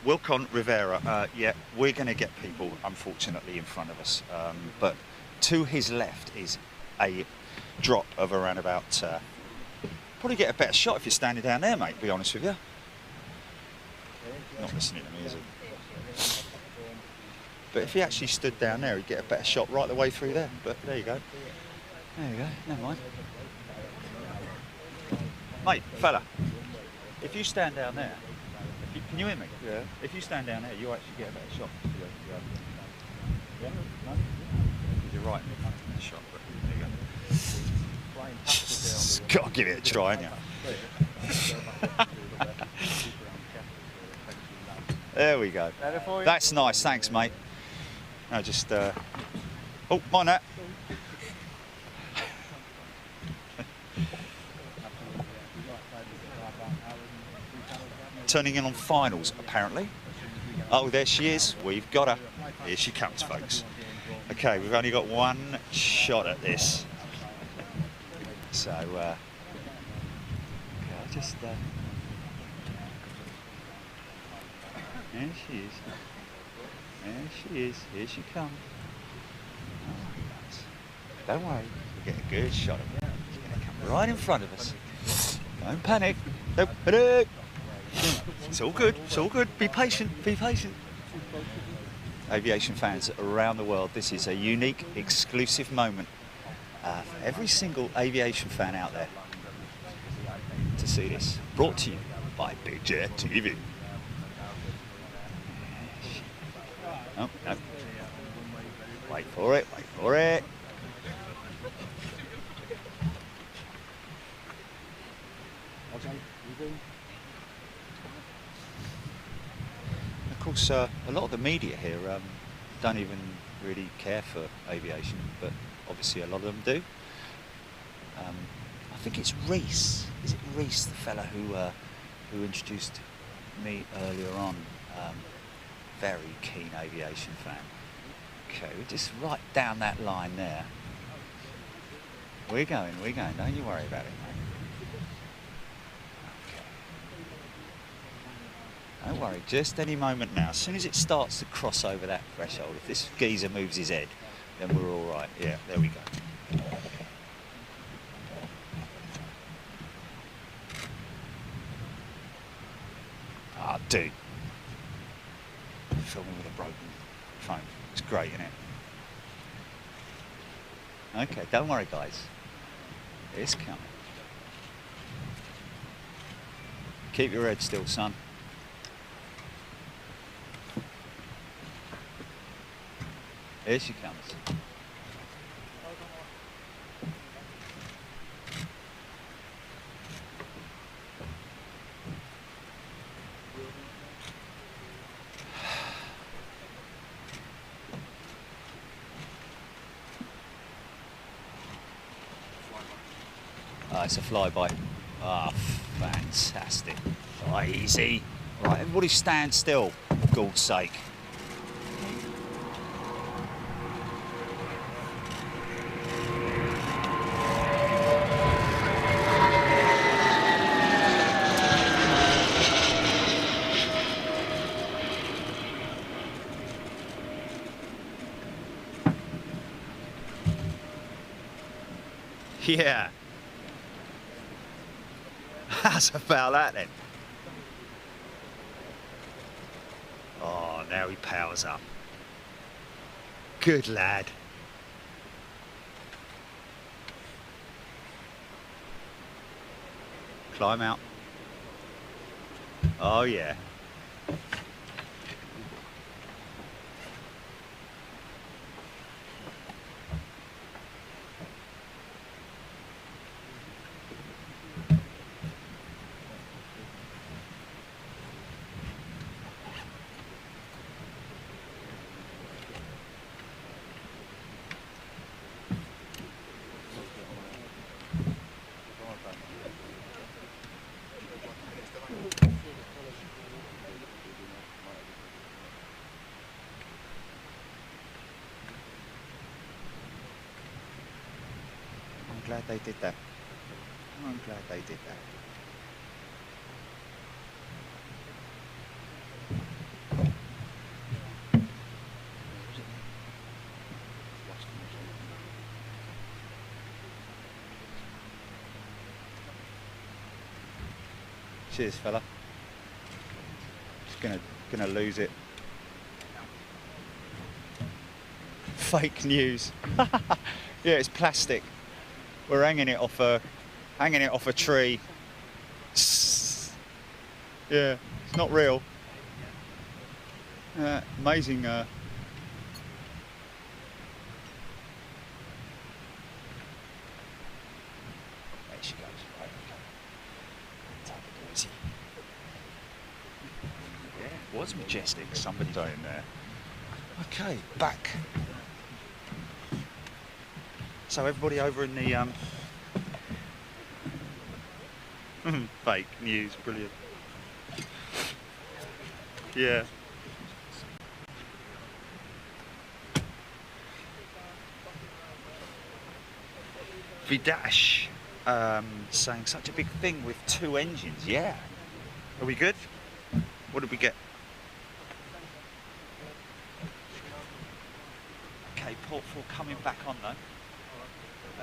Wilcon Rivera. Yeah, we're going to get people, unfortunately, in front of us. But to his left is a drop of around about. Probably get a better shot if you're standing down there, mate. To be honest with you. Not listening to me, is he? But if he actually stood down there, he'd get a better shot right the way through there. But there you go. There you go. Never mind. Mate, fella, if you stand down there, can you hear me? Yeah. If you stand down there, you actually get a better shot. Yeah? No? You're right in the shot, but there you go. Got to give it a try, ain't you? There we go. That's nice, thanks, mate. No, just, oh, mind that. Turning in on finals, apparently. Oh, there she is. We've got her. Here she comes, folks. Okay, we've only got one shot at this. So, okay, I'll just, there she is. There she is. Here she comes. Oh, don't worry, we'll get a good shot of her. She's going to come right in front of us. Don't panic. Don't panic. It's all good, it's all good. Be patient, be patient. Aviation fans around the world, this is a unique, exclusive moment for every single aviation fan out there to see this. Brought to you by Big Jet TV. Oh, no. Wait for it, wait for it. Of course, a lot of the media here don't even really care for aviation, but obviously a lot of them do. I think it's Reese. Is it Reese, the fella who introduced me earlier on? Very keen aviation fan. Okay, we're just right down that line there. We're going. Don't you worry about it, mate. Don't worry, just any moment now. As soon as it starts to cross over that threshold, if this geezer moves his head, then we're all right. Yeah, there we go. Ah, dude. Filming with a broken phone. It's great, isn't it? Okay, don't worry, guys. It's coming. Keep your head still, son. Here she comes. Oh, it's a flyby. Ah, fantastic. Oh, easy. Right, everybody stand still, for God's sake. Yeah. How's about that then? Oh, now he powers up. Good lad. Climb out. Oh yeah. glad they did that. I'm glad they did that. Cheers, fella. Just gonna lose it. Fake news. Yeah, it's plastic. We're hanging it off a tree. Yeah, it's not real. Amazing. There she goes. Right, okay. Take it easy. Yeah, it was majestic. Somebody down there. Okay, back. So everybody over in the fake news, brilliant. Yeah. Vidash saying such a big thing with 2 engines. Yeah. Are we good? What did we get? Okay, port 4 coming back on though.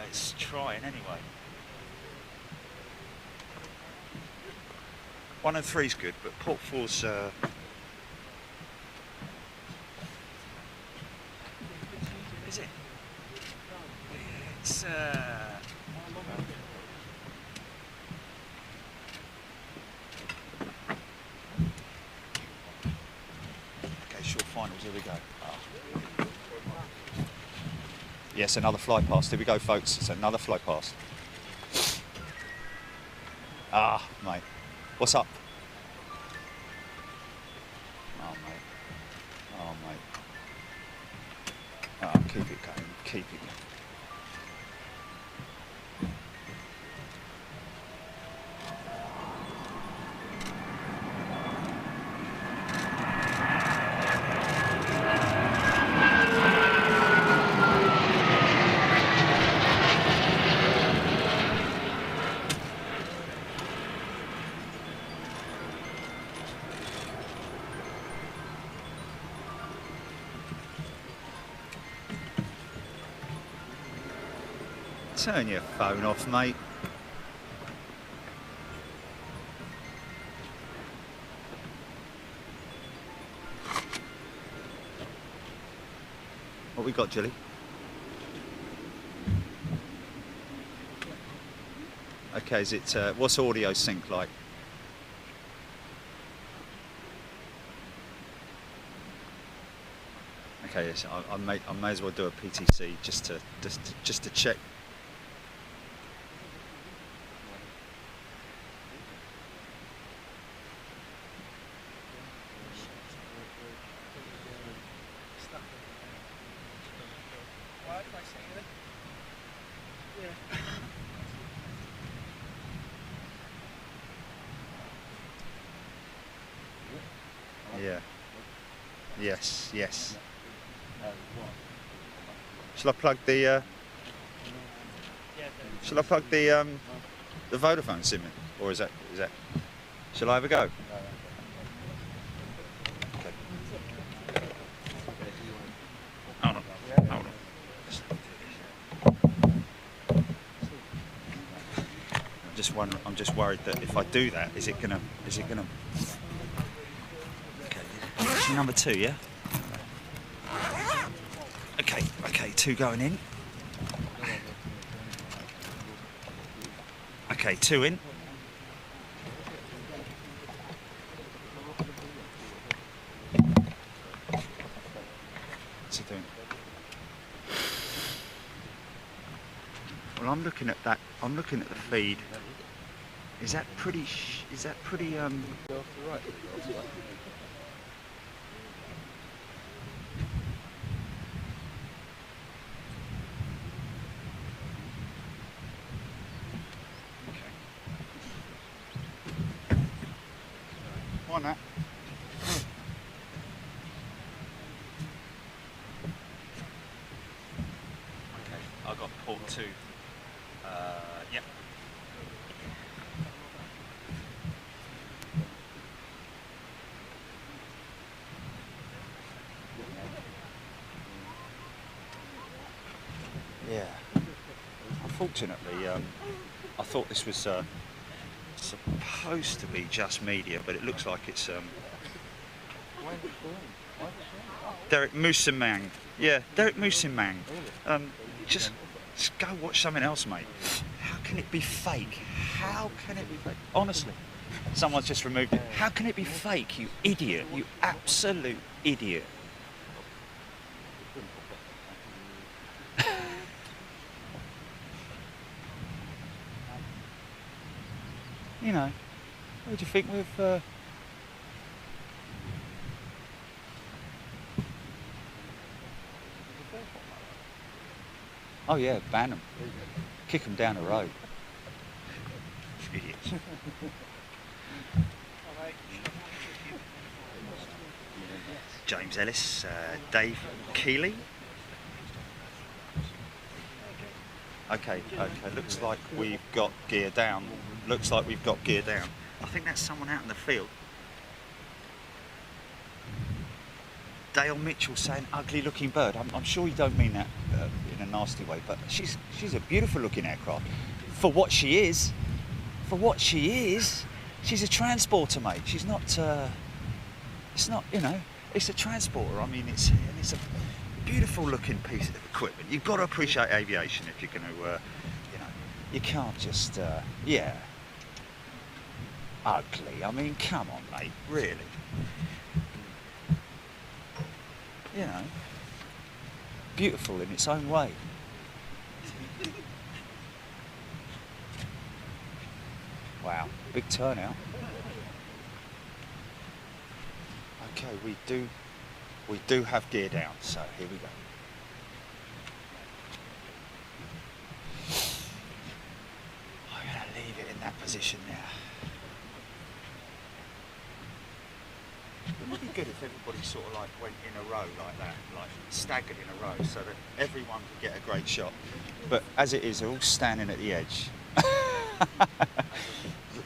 It's trying anyway. 1 and 3's good, but port 4's is it? It's okay, short finals, here we go. Yes, another fly past. Here we go, folks. It's another fly past. Ah, mate. What's up? Oh, mate. Oh, mate. Oh, keep it going. Keep it going. Turn your phone off, mate. What we got, Jilly? Okay, is it, what's audio sync like? Okay, yes, I may as well do a PTC just to check. Yeah. Yes, yes. Shall I plug the Vodafone SIM in? Or is that shall I have a go? Okay. Hold on. Hold on. I'm just worried that if I do that, is it gonna okay, number 2, yeah? Okay, 2 going in. Okay, 2 in. What's it doing? Well, I'm looking at that. I'm looking at the feed. Is that pretty? Why not? Okay, I got port 2. Yeah. Yeah. Unfortunately, I thought this was supposed to be just media, but it looks like it's Derek Musimang. Yeah, Derek Musimang. Just go watch something else, mate. How can it be fake? How can it be fake? Honestly, someone's just removed it. How can it be fake, you idiot? You absolute idiot. You know, what do you think with oh yeah, ban them. Kick them down the road. Idiots. James Ellis, Dave Keeley. Okay, looks like we've got gear down. Looks like we've got gear down. I think that's someone out in the field. Dale Mitchell saying ugly looking bird. I'm sure you don't mean that in a nasty way, but she's a beautiful looking aircraft. For what she is, she's a transporter, mate. She's not, it's not, you know, it's a transporter. I mean, it's a beautiful looking piece of equipment. You've got to appreciate aviation if you're going to, you know, you can't just, yeah, ugly. I mean, come on, mate, really. You know, beautiful in its own way. Wow, big turnout. Okay, we do have gear down, so here we go. I'm gonna leave it in that position now. It would be good if everybody sort of like went in a row like that, like staggered in a row, so that everyone could get a great shot. But as it is, they're all standing at the edge,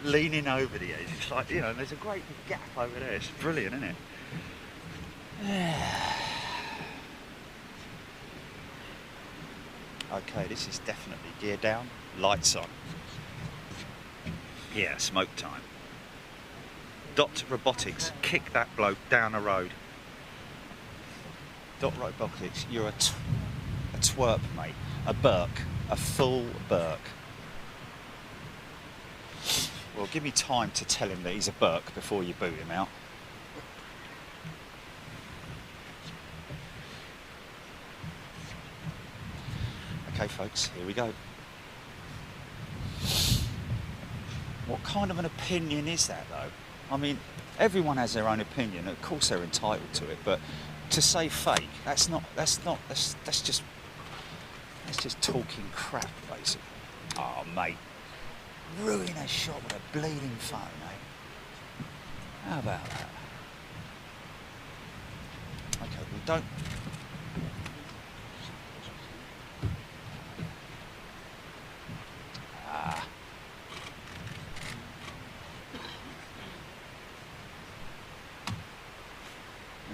leaning over the edge. It's like, you know, there's a great gap over there. It's brilliant, isn't it? Okay, this is definitely gear down, lights on. Yeah, smoke time. Dot Robotics, kick that bloke down the road. Dot Robotics, you're a twerp, mate. A Burke, a full Burke. Well, give me time to tell him that he's a Burke before you boot him out. Okay, folks, here we go. What kind of an opinion is that, though? I mean, everyone has their own opinion. Of course, they're entitled to it. But to say fake, that's just talking crap, basically. Oh, mate, ruin a shot with a bleeding phone, mate. How about that? Okay, well, don't.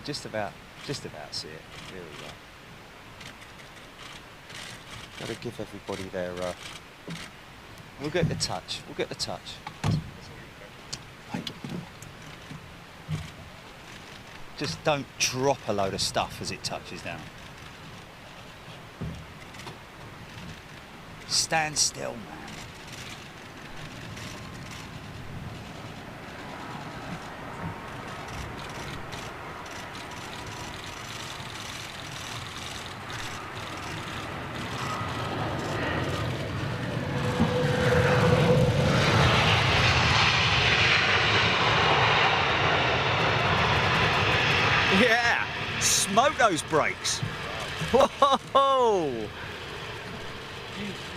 Just about see it. Here we go. Got to give everybody their. We'll get the touch. We'll get the touch. Just don't drop a load of stuff as it touches down. Stand still, man. Yeah, smoke those brakes. Whoa!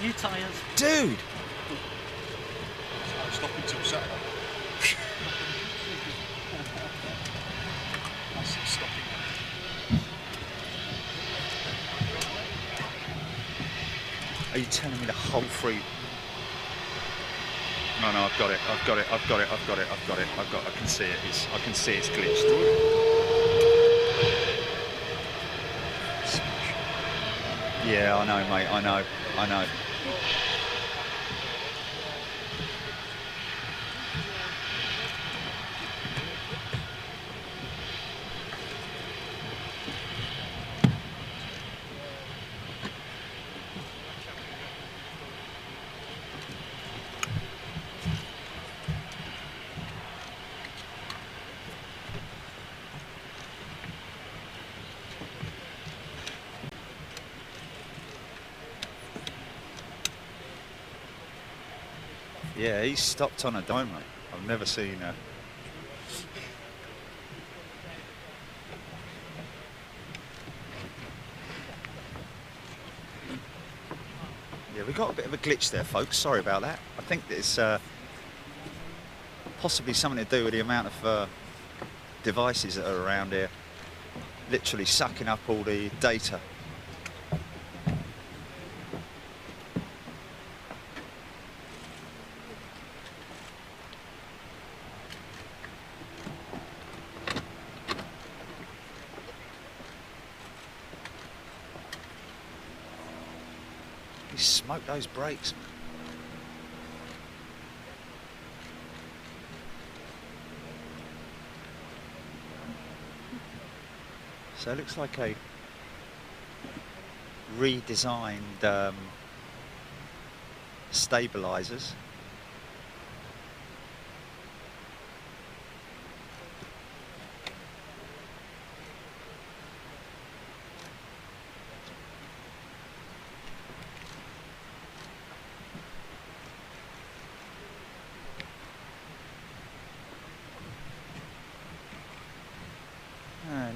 New tyres. Dude! I'm stopping till Saturday. That's stopping. Are you telling me the whole free No, no, I've got it. I can see it. I can see it's glitched. Yeah, I know, mate. I know. Yeah, he's stopped on a dome, mate. I've never seen a... Yeah, we got a bit of a glitch there, folks. Sorry about that. I think it's possibly something to do with the amount of devices that are around here, literally sucking up all the data. Smoke those brakes, man. So it looks like a redesigned stabilizers.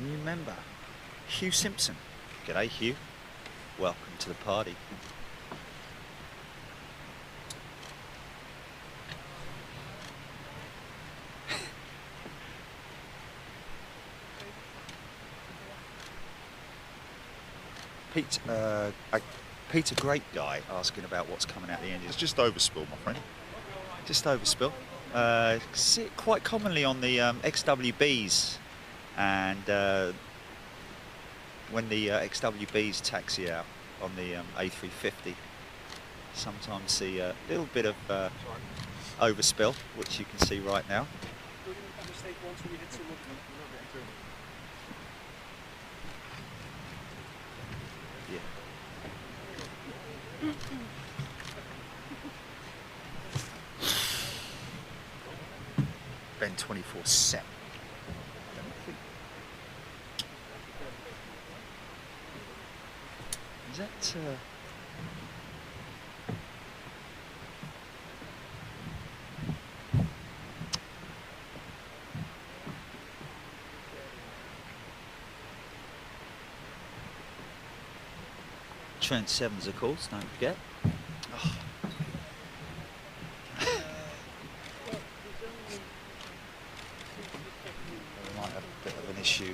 New member, Hugh Simpson. G'day, Hugh. Welcome to the party. Peter Great Guy asking about what's coming out the engine. It's just overspill, my friend. Just overspill. See it quite commonly on the XWBs. And when the XWBs taxi out on the A350, sometimes see a little bit of overspill, which you can see right now. Yeah. Ben 24/7. Is that Trent 7s, of course, don't forget. Oh. We might have a bit of an issue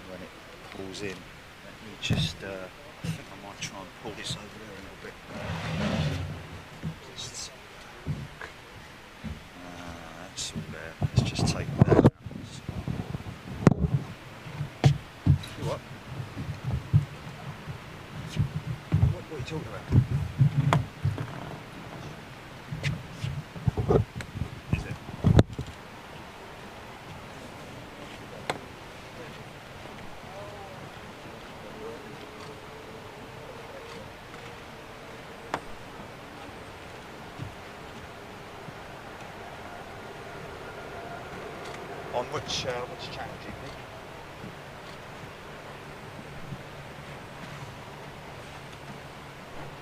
when it pulls in. Let me just, I think I might try and pull this over there a little bit. Just, that's all there. Let's just take that out. What? What are you talking about? On which channel do you think?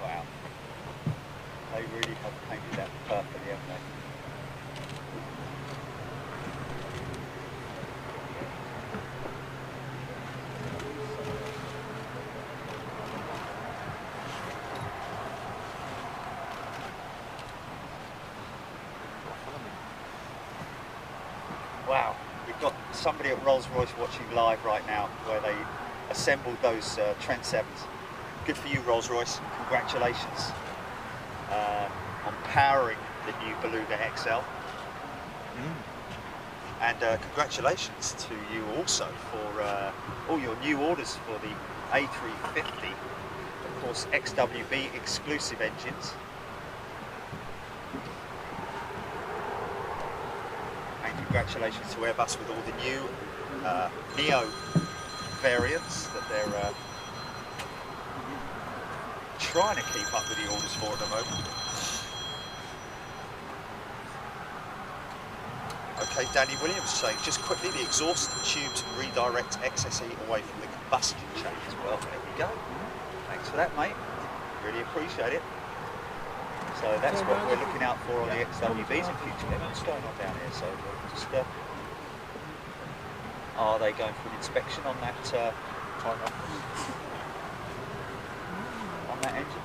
Wow. They really have painted that perfectly, haven't they? Wow, we've got somebody at Rolls-Royce watching live right now where they assembled those Trent 7s. Good for you, Rolls-Royce. Congratulations. on powering the new Beluga XL. And congratulations to you also for all your new orders for the A350, of course XWB exclusive engines. And congratulations to Airbus with all the new Neo variants that they're trying to keep up with the orders for at the moment. Okay, Danny Williams saying, just quickly, the exhaust tubes redirect excess heat away from the combustion chamber as well. There we go. Thanks for that, mate. Really appreciate it. So that's what we're looking out for on the XWBs in future. What's going on down here? So just, are they going for an inspection on that engine?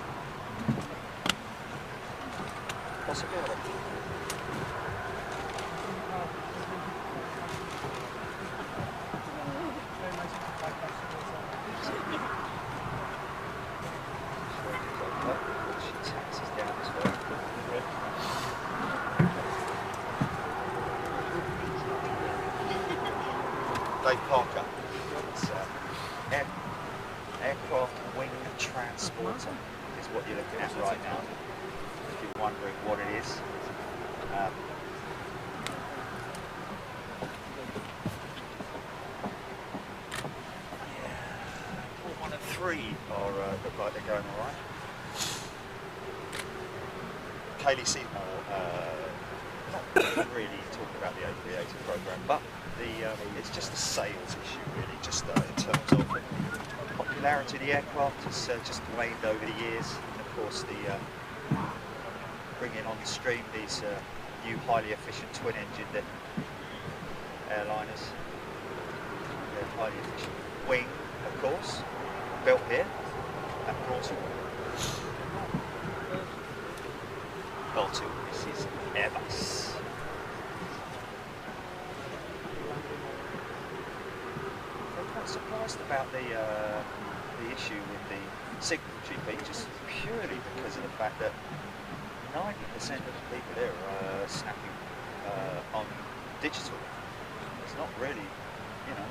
Possibility. Parker. It's aircraft wing transporter is what you're looking at right now. If you're wondering what it is. Yeah. 1 and 3 are look like they're going alright. Kaylee Seymour not really talking about the A380 program, but it's just a sales issue really, just in terms of popularity of the aircraft has just waned over the years, and of course the bringing on stream these new highly efficient twin engine airliners. They're highly efficient wing, of course, built here at Broughton. Broughton, this is Airbus. Surprised about the issue with the signal GP, just purely because of the fact that 90% of the people there are snapping on digital. It's not really, you know,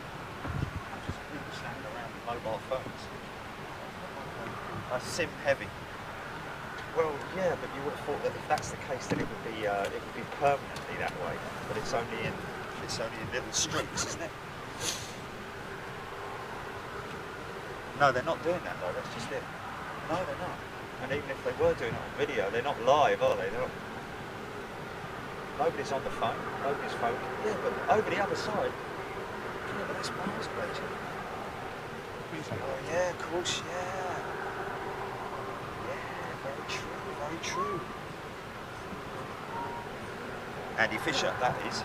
just people snapping around with mobile phones. SIM heavy. Well, yeah, but you would have thought that if that's the case, then it would be permanently that way. But it's only in little streaks, isn't it? No, they're not doing that though, that's just it. No, they're not. And even if they were doing it on video, they're not live, are they? Nobody's on the phone, nobody's phoning. Yeah, but over the other side, yeah, but that's miles away. Oh yeah, of course, yeah. Yeah, very true, very true. Andy Fisher, that is.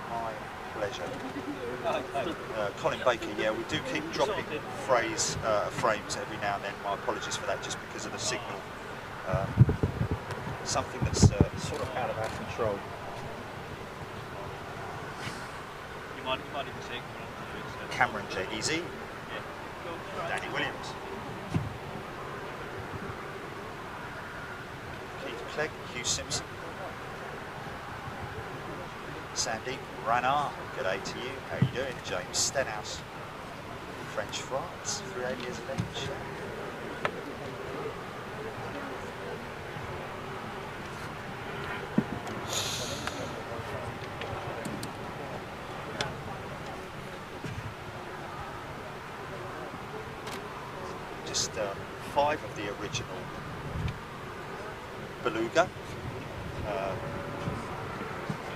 My pleasure. Colin Baker, yeah, we do keep dropping frames every now and then. My apologies for that, just because of the signal. Something that's sort of out of our control. You might even say Cameron JDZ, yeah. Danny Williams, Keith Clegg, Hugh Simpson, Sandeep Ranard, good day to you. How are you doing? James Stenhouse, French France, 380 years of age. Just 5 of the original Beluga.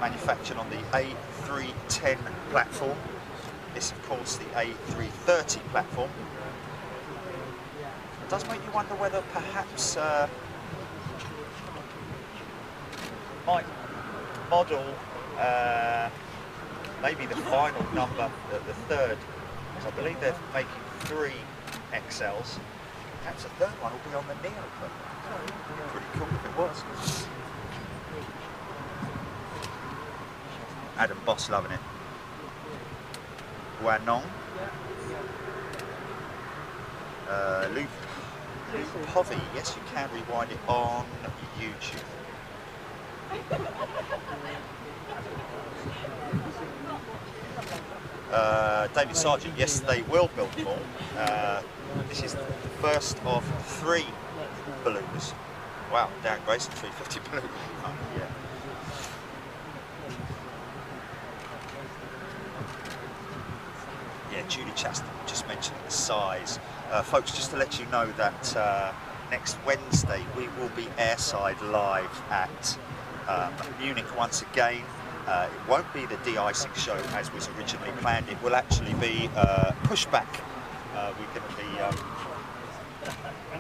Manufactured on the A310 platform. This, of course, the A330 platform. It does make you wonder whether perhaps might model maybe the final number, the third, because I believe they're making 3 XLs. Perhaps a third one will be on the Neo program. Pretty cool if it was. Adam Boss loving it. Guanon. Povey, yes, you can rewind it on YouTube. David Sargent, yes, they will build more. This is the first of 3 Belugas. Wow, Dan Grayson, 350 Beluga. Oh, yeah. Yeah, Julie Chaston just mentioned the size. Folks, just to let you know that next Wednesday we will be airside live at Munich once again. It won't be the de-icing show as was originally planned. It will actually be pushback. We're going to be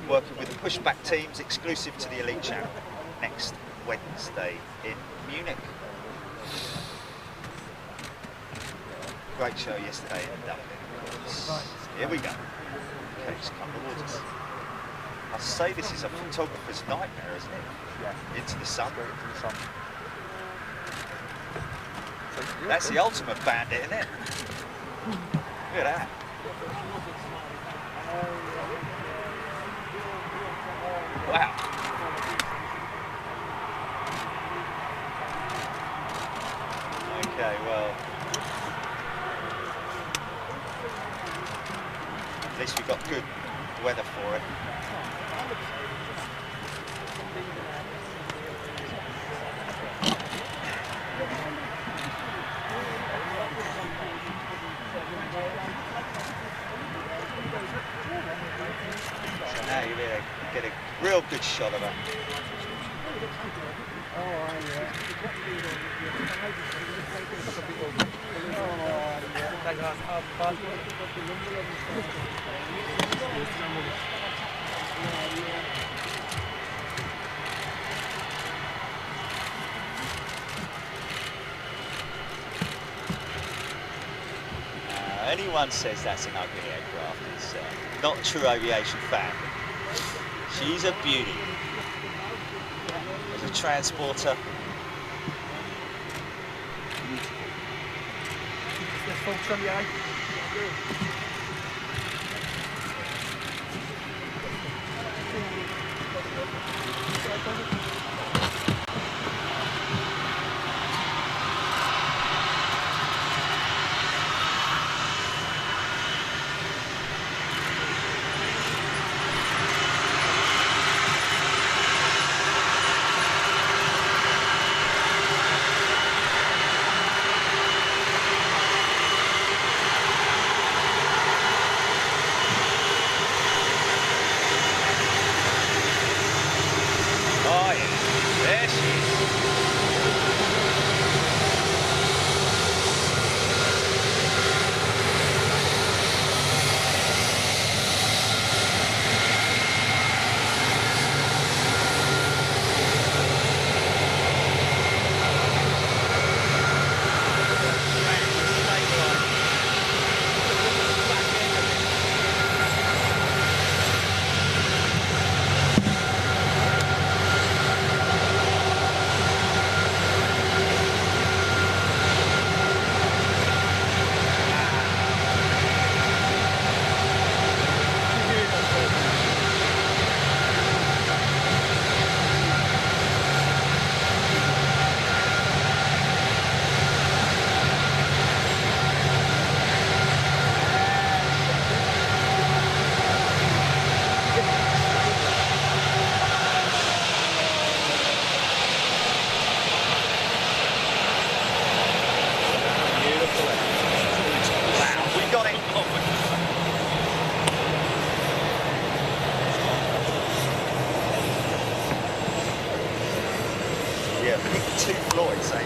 working with the pushback teams exclusive to the Elite Channel next Wednesday in Munich. Great show yesterday in Dublin. Here we go. Okay, just come towards us. I say this is a photographer's nightmare, isn't it? Yeah. Into the sun. Into the sun. That's the ultimate bandit, isn't it? Look at that. Wow. Okay, well, at least we've got good weather for it. So now you get a real good shot of her. Anyone says that's an ugly aircraft is not a true aviation fan. She's a beauty. As a transporter.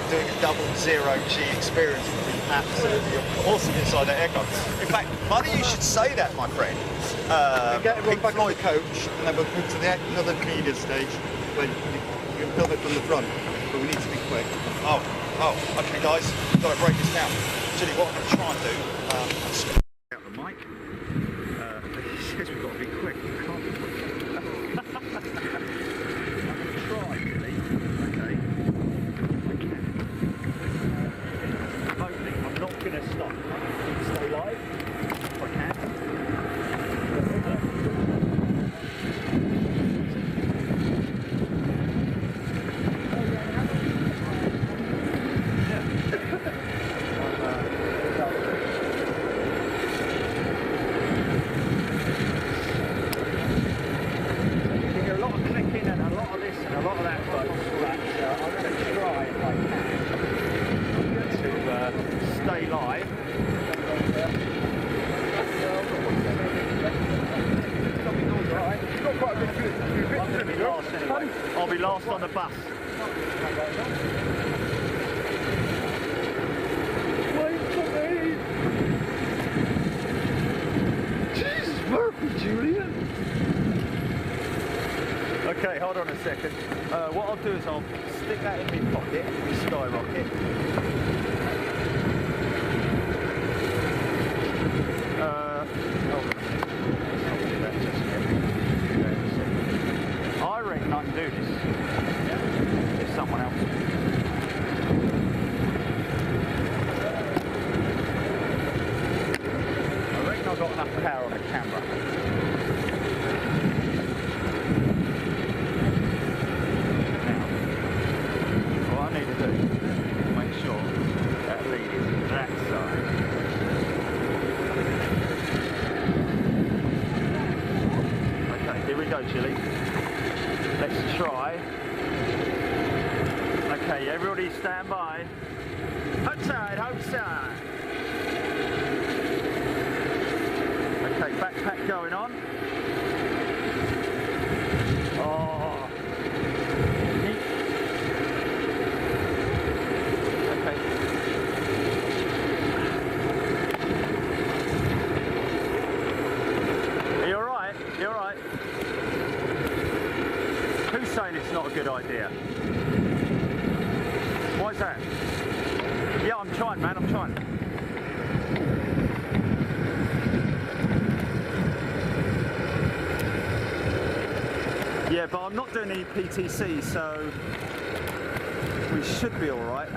Doing a double zero-G experience would be absolutely awesome inside that aircraft. In fact, funny you should say that, my friend. We'll get everyone back on the coach, and then we'll move to another media stage when you can film it from the front. But we need to be quick. Oh, okay, guys, we've got to break this down. Actually, what I'm going to try and do, is out the mic. He says we've got to be quick. We can't be quick. I'm going to try, really. Okay. I'm not going to stop. I'm going to stay live if I can. I'm going to be last anyway. I'll be last on the bus. Wait for me! Jesus, Murphy, Julian! Okay, hold on a second. What I'll do is I'll stick that in my pocket, my skyrocket. I reckon I can do this. If someone else. I reckon I've got enough power on the camera. Now, what I need to do is make sure that lead is that side. Here we go, Chilly. Let's try. Okay, everybody stand by. Outside, outside. Okay, backpack going on. Oh. Neat. Okay. Are you alright? You alright? Who's saying it's not a good idea? Why is that? Yeah, I'm trying, man, I'm trying. Yeah, but I'm not doing any PTC, so we should be alright.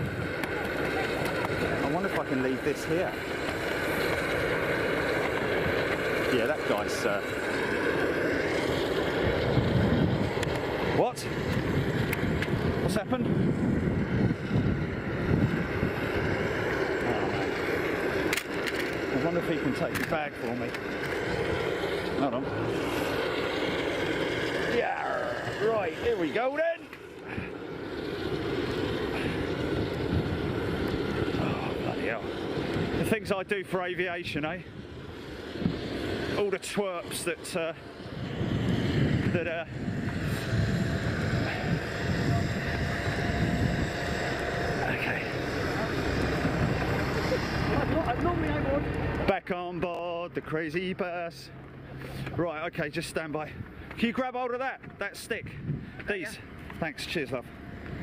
I wonder if I can leave this here. Yeah, that guy's... What? What's happened? I wonder if he can take the bag for me. Hold on. Yeah, right, here we go then. Oh, bloody hell. The things I do for aviation, eh? All the twerps that back on board the crazy bus. Right, okay, just stand by. Can you grab hold of that stick? These. Thanks, cheers, love.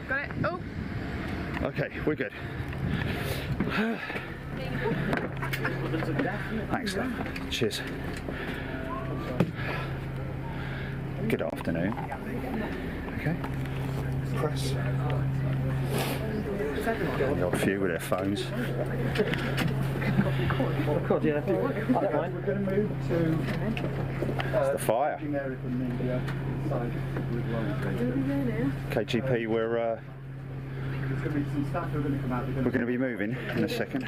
Got it. Oh. Okay, we're good. Thanks, love. Cheers. Good afternoon. Okay. Press. The odd few with their phones. Of course, yeah. I don't mind. We're going to move to It's the fire. KGP, we're There's going to be some staff who are going to come out. going to be moving in a second.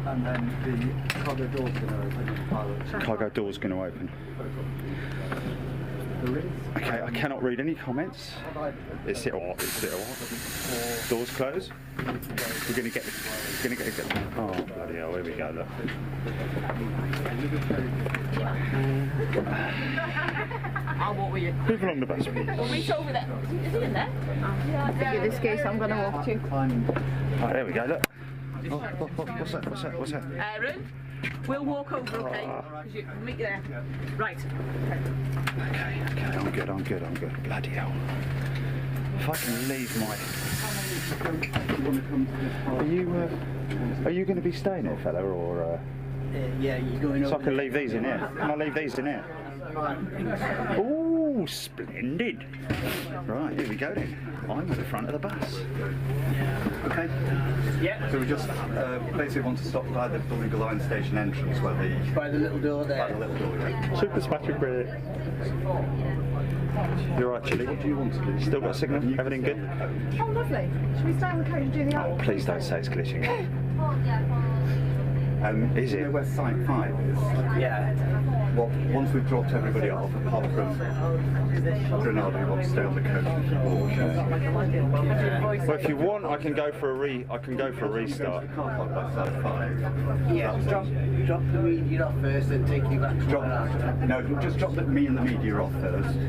And then the cargo door's going to open. Cargo door's going to open. Okay, I cannot read any comments. Is it what? Doors closed. We're going to get. Oh bloody hell! Here we go. Look. I'll walk with you. Move along the bus, please. We'll reach over there. Is he in there? Yeah. In this case, I'm going to walk too. Oh, there we go. Look. Oh, what's that? Aaron, we'll walk over, okay? Because you meet you there. Right. Okay, I'm good. Bloody hell. If I can leave my... Are you going to be staying here, fella, or... Yeah, you're going so I can leave these in here? Can I leave these in here? Ooh, splendid. Right, here we go then. I'm at the front of the bus. Okay. Yeah. So we just basically want to stop by the Beluga line station entrance where the... By the little door there. By the little door, yeah. Super Spatric Bread. You're right, Chilly. What do you want to do? Still got signal? Everything good? Oh, lovely. Should we stay on the coach and do the other? Please don't say it's glitching. Is You it? know where Site 5 is? Yeah. Well, once we've dropped everybody off, apart from Granada, who wants to stay on the coast, Well, if you want, I can go for a restart. Yeah, drop the media off first and take you back to No, just drop me and the media off first.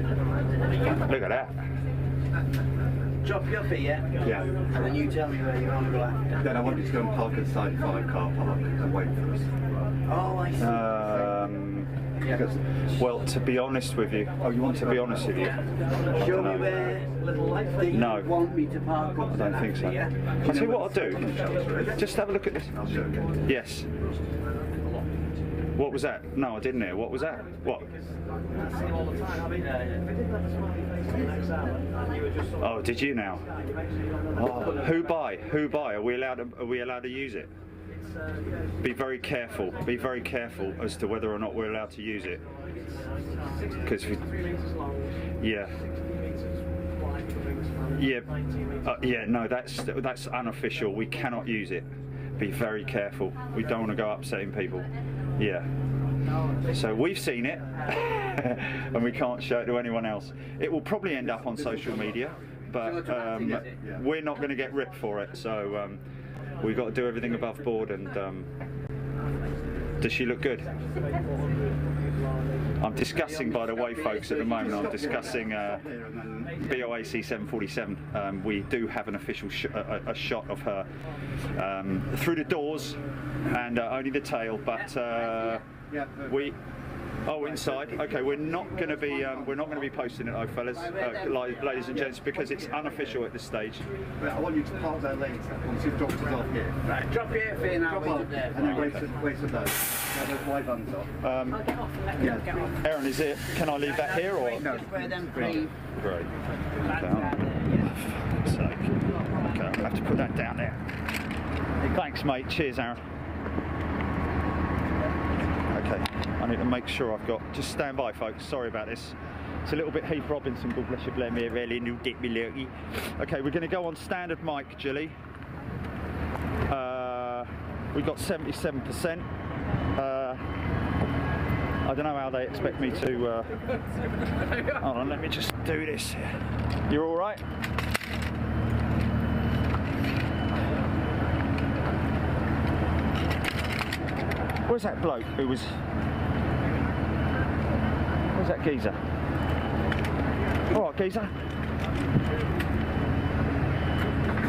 Look at that. Drop you up here, Yeah. and then you tell me where you want to go after. Then I want you to go and park at Site 5 car park and wait for us. Oh, I see. Well, to be honest with you, Oh, you want to be honest with you? Show me where you No. want me to park up. I don't think so. Yeah? I'll tell you what I'll do. Just have a look at this. I'll show you. Yes. What was that? No, I didn't hear. What was that? What? Oh, did you now? Oh, who by? Who by? Are we allowed to use it? Be very careful. Be very careful as to whether or not we're allowed to use it. Because yeah. No, that's unofficial. We cannot use it. Be very careful. We don't want to go upsetting people. Yeah. So we've seen it, and we can't show it to anyone else. It will probably end up on social media, but we're not going to get ripped for it. So we've got to do everything above board. And does she look good? I'm discussing, by the way, folks, at the moment. I'm discussing BOAC 747. We do have an official a shot of her through the doors and only the tail, but we. Oh, inside. Okay, we're not going to be posting it, though, fellas, ladies and gents, because it's unofficial at this stage. But I want you to park there later once you've dropped us off here. Right, drop here for now. Drop off, and then wait for those. Get those white vans off. Aaron, is it? Can I leave that here or? No. Where them three. Great. Okay. For fuck's sake. Okay, I'll have to put that down there. Thanks, mate. Cheers, Aaron. Okay, I need to make sure I've got. Just stand by, folks. Sorry about this. It's a little bit Heath Robinson. God bless you, blame me, really new dick me lurky. Okay, we're going to go on standard mic, Jilly. We've got 77%. I don't know how they expect me to. Hold on, let me just do this. You're all right? Where's that bloke who was... Where's that geezer? All right, geezer.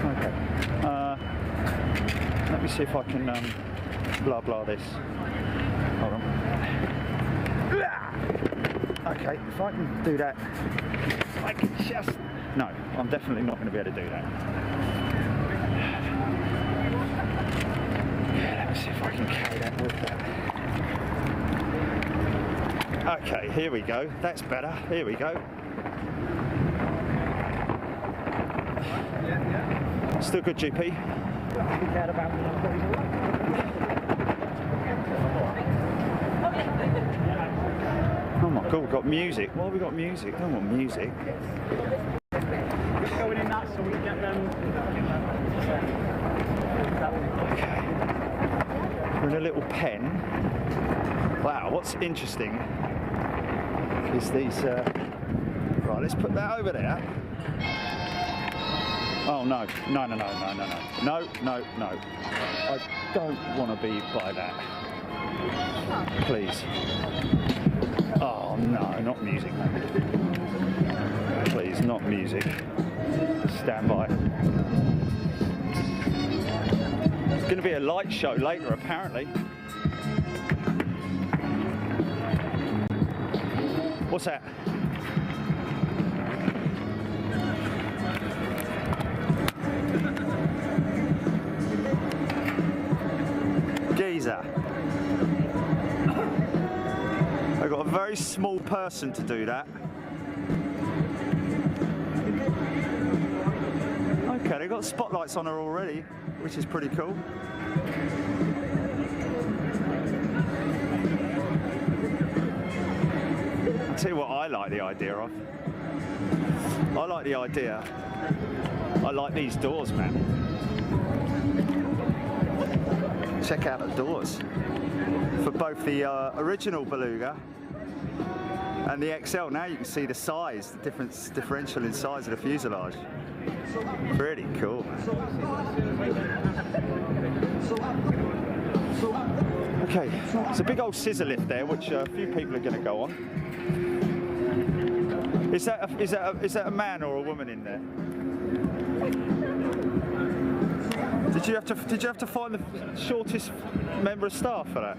Okay. Let me see if I can blah blah this. Hold on. Okay, if I can do that, I can just... No, I'm definitely not going to be able to do that. Let me see if I can carry that with that. Okay, here we go. That's better. Here we go. Still good, GP. Oh my God, we've got music. Why have we got music? I don't want music. Going in that so we can get them. Okay. We're in a little pen. Wow, what's interesting is these. Right, let's put that over there. Oh no, no, no, no, no, no, no, no, no, no. I don't want to be by that. Please. Oh no, not music. Please, not music. Stand by. It's going to be a light show later, apparently. What's that? Geezer. I've got a very small person to do that. Okay, they've got spotlights on her already, which is pretty cool. I'll tell you what I like the idea of. I like the idea. I like these doors, man. Check out the doors. For both the original Beluga And the XL, now you can see the size, the differential in size of the fuselage. Pretty cool, man. Okay, it's a big old scissor lift there, which a few people are going to go on. Is that a man or a woman in there? Did you have to find the shortest member of staff for that?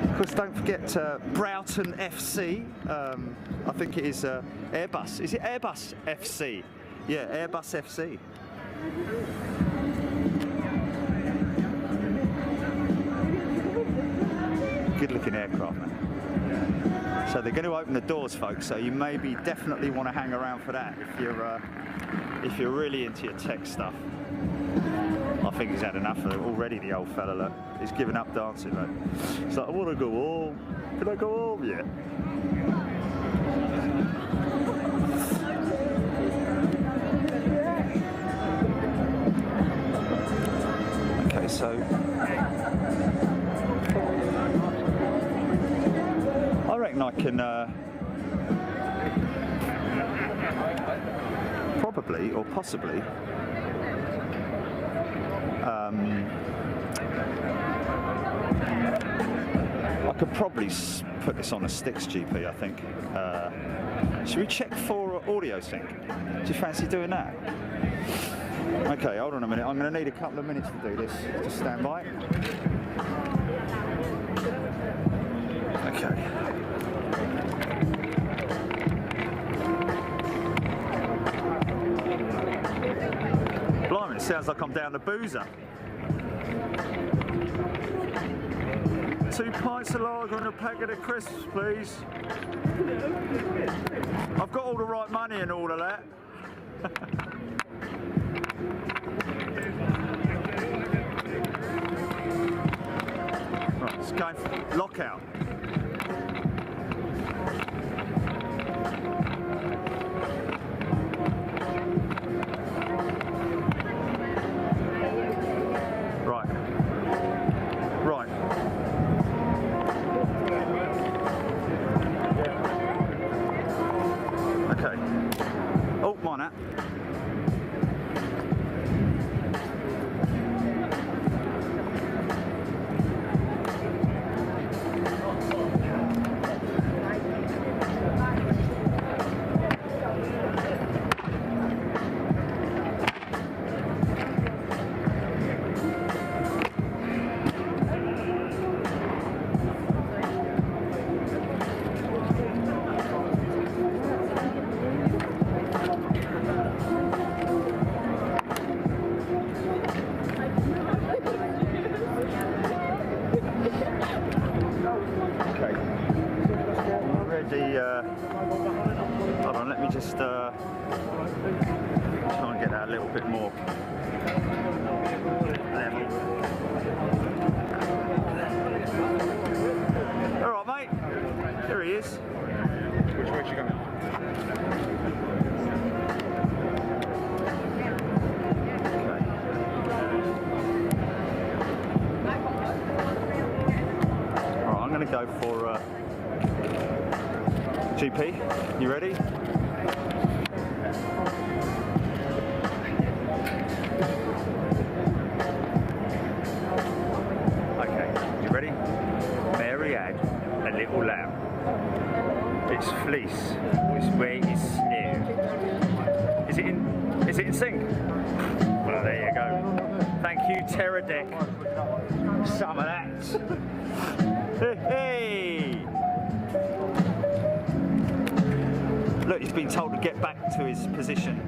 Of course, don't forget Broughton FC. I think it is Airbus. Is it Airbus FC? Yeah, Airbus FC. Good looking aircraft, man. So they're going to open the doors, folks, so you maybe definitely want to hang around for that if you're really into your tech stuff. I think he's had enough of it already, the old fella, look. He's given up dancing, look. He's like, I want to go home. Can I go home yet? Okay, so I reckon I can probably or possibly I could probably put this on a sticks GP, I think. Should we check for audio sync? Do you fancy doing that? Okay, hold on a minute. I'm going to need a couple of minutes to do this. Just stand by. Okay. Blimey, it sounds like I'm down the boozer. 2 pints of lager and a packet of crisps, please. I've got all the right money and all of that. Right, let's go for lockout. Hold on, let me just try and get that a little bit more level. All right, mate. There he is. Which way you going? All right, I'm going to go for GP, you ready? Okay, you ready? Mary had a little lamb. Its fleece was wet as snow. Is it in sync? Well, there you go. Thank you, Terradeck. Some of that. Hey! Look, he's been told to get back to his position.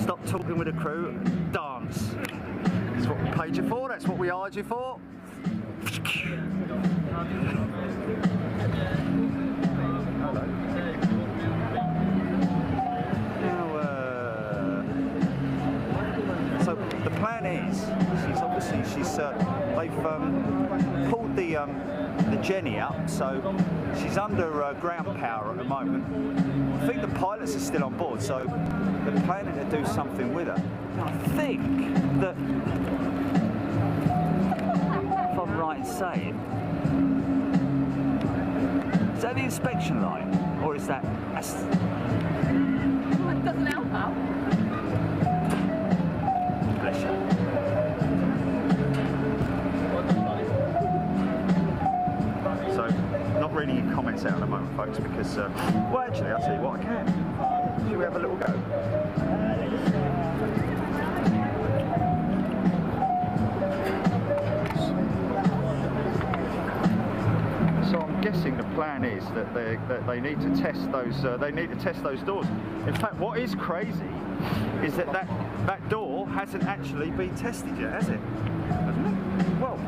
Stop talking with the crew, dance. That's what we paid you for, that's what we hired you for. So the plan is, they've pulled the the Jenny up, so she's under ground power at the moment. I think the pilots are still on board, so they're planning to do something with her. I think that, if I'm right in saying, is that the inspection line, or is that? It doesn't help out. Bless you. So, not really any comments out at the moment, folks, because, well, actually, I'll tell you what, I can. Shall we have a little go? So I'm guessing the plan is that they need to test those. They need to test those doors. In fact, what is crazy is that door hasn't actually been tested yet, has it? Hasn't it? Well,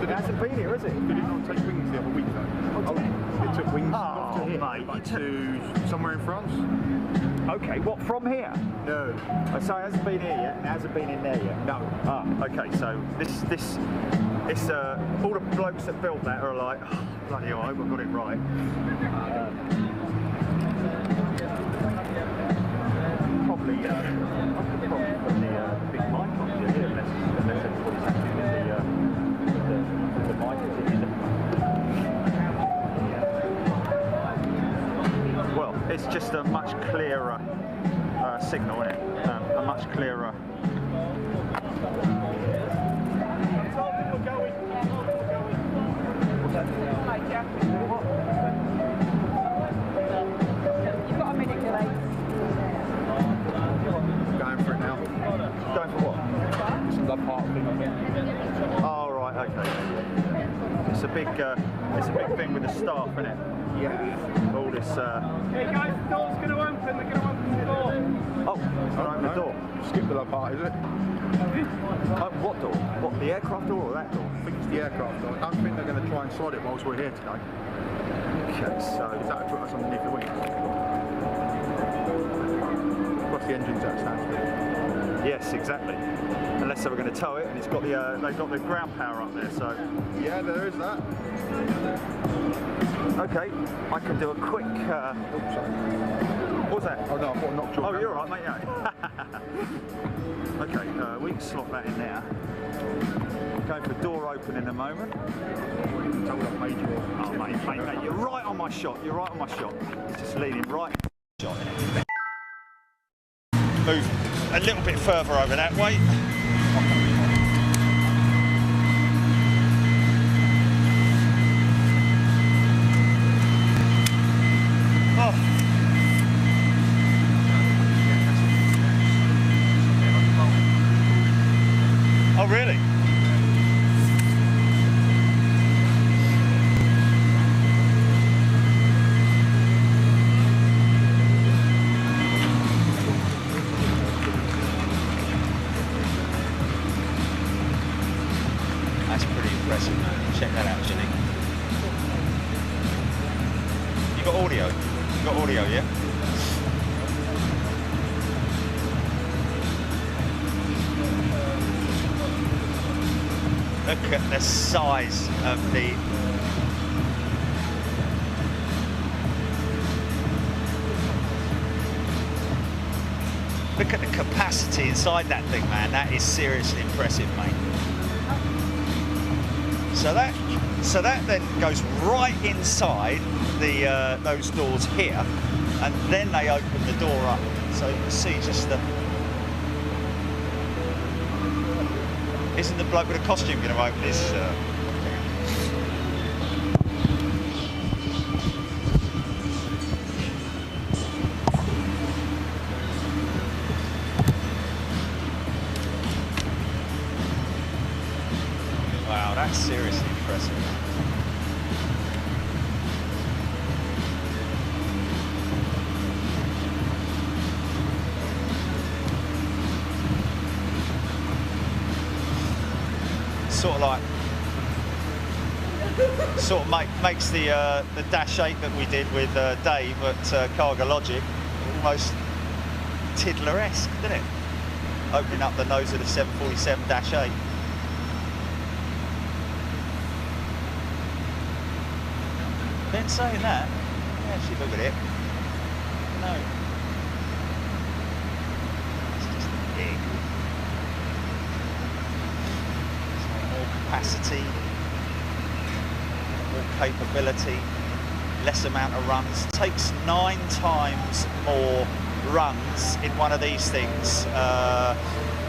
it hasn't been here, has it? Did it not take wings the other week though? Oh, it took wings off to here, mate, like to somewhere in France. Okay, what, from here? No. Oh, so it hasn't been here yet, and it hasn't been in there yet? No. Ah, okay, so it's all the blokes that built that are like, oh, bloody hell, I hope I got it right. Probably, I could probably put the big mic on here, unless everybody's happy with the mic. Well, it's just a much clearer signal, isn't it? A much clearer. You've got a minute delay. Going for it now. Going for what? It's the part thing, I think. Oh, right, okay. It's a big thing with the staff, isn't it? Yeah. All this. Hey guys, the door's going to open. They're going to open the door. Oh, open the door. Skip the love part, is it? What door? What, the aircraft door or that door? I think it's the aircraft door. I don't think they're going to try and slide it whilst we're here today. Okay, so Is that to put us underneath the wings? Plus the engines at standstill. yes, exactly. Unless they were going to tow it, and it's got the they've got the ground power up there. So Yeah, there is that. okay, I can do a quick. Oops, sorry. What was that? Oh no, I thought I knocked you. Oh, you're all right, mate. Yeah. Okay, we can slot that in there. Going for door open in a moment. Told I've made you. Oh, mate, you're right on my shot. You're right on my shot. It's just leaning right. Shot in it. Move a little bit further over that way. Oh. Oh, really? That's pretty impressive, man. Check that out, Jenny. You got audio? You got audio, yeah? Look at the size of the... Look at the capacity inside that thing, man. That is seriously impressive, mate. So that then goes right inside the those doors here, and then they open the door up. So you can see just the... Isn't the bloke with a costume going to open his... Wow, that's seriously impressive. Sort of makes the Dash 8 that we did with Dave at Cargo Logic almost Tiddler-esque, doesn't it? Opening up the nose of the 747-8. then saying that, actually look at it. No. It's just big. So more capacity, more capability, less amount of runs. Takes 9 times more runs in one of these things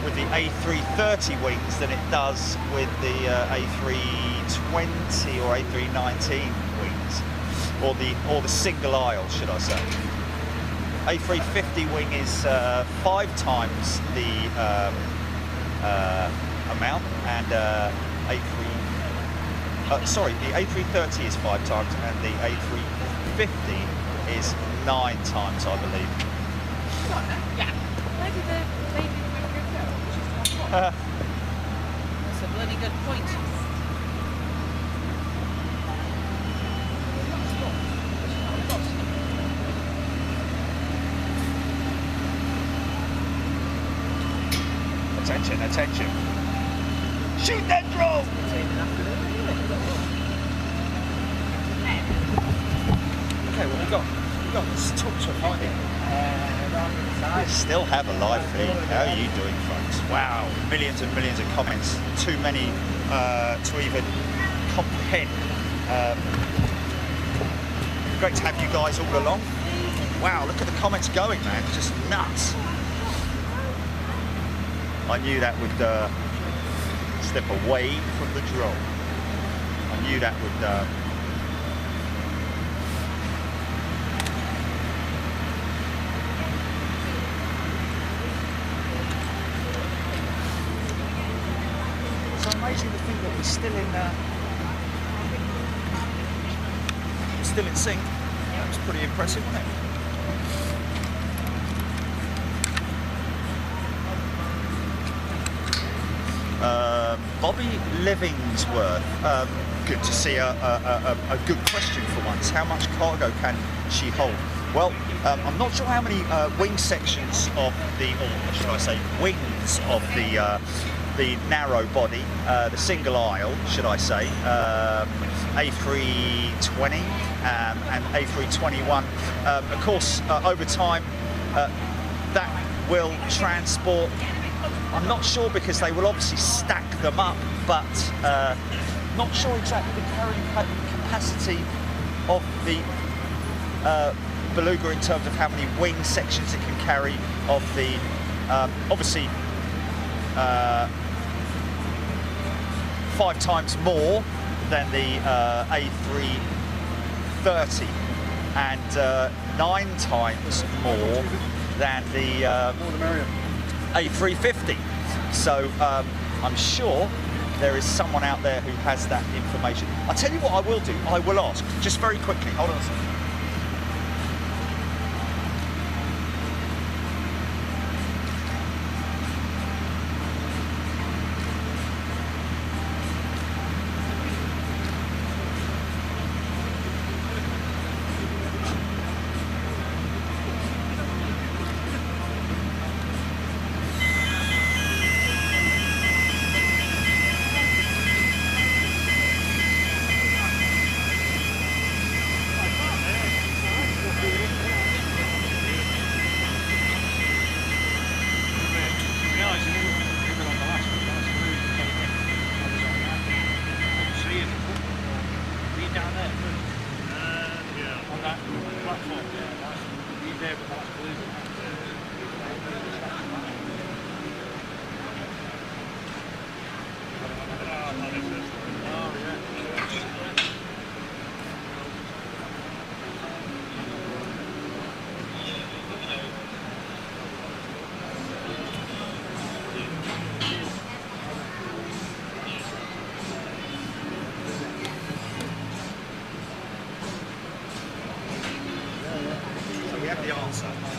with the A330 wings than it does with the A320 or A319 wings, or the single aisle, should I say. A350 wing is 5 times the amount, and the A330 is 5 times, and the A350 is 9 times, I believe. Yeah. Where did the lady go? That's a bloody good point. Attention, attention. Shoot that drone! Okay, what we got? Let's talk to a party. We still have a live feed. How are you doing, folks? Wow, millions and millions of comments. Too many to even comprehend. Great to have you guys all along. Wow, look at the comments going, man. It's just nuts. I knew that would step away from the drone. I knew that would it's amazing to think that we're still in sync. That was pretty impressive, wasn't it? Bobby Livingsworth, good to see a good question for once. How much cargo can she hold? Well, I'm not sure how many wing sections of the, or should I say, wings of the narrow body, the single aisle, should I say, A320 and A321. Of course, over time, that will transport. I'm not sure because they will obviously stack them up, but not sure exactly the carrying capacity of the Beluga in terms of how many wing sections it can carry of the, obviously 5 times more than the A330 and 9 times more than the A350. So I'm sure there is someone out there who has that information. I'll tell you what I will do. I will ask, just very quickly. Hold on a second.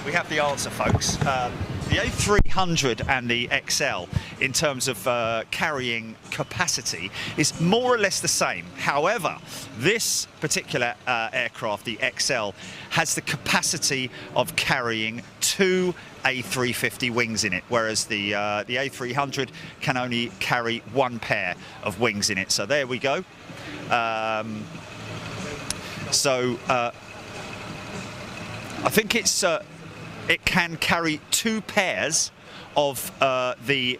We have the answer, folks. The A300 and the XL, in terms of carrying capacity, is more or less the same. However, this particular aircraft, the XL, has the capacity of carrying 2 A350 wings in it, whereas the A300 can only carry 1 pair of wings in it. So there we go. So I think it's it can carry 2 pairs of the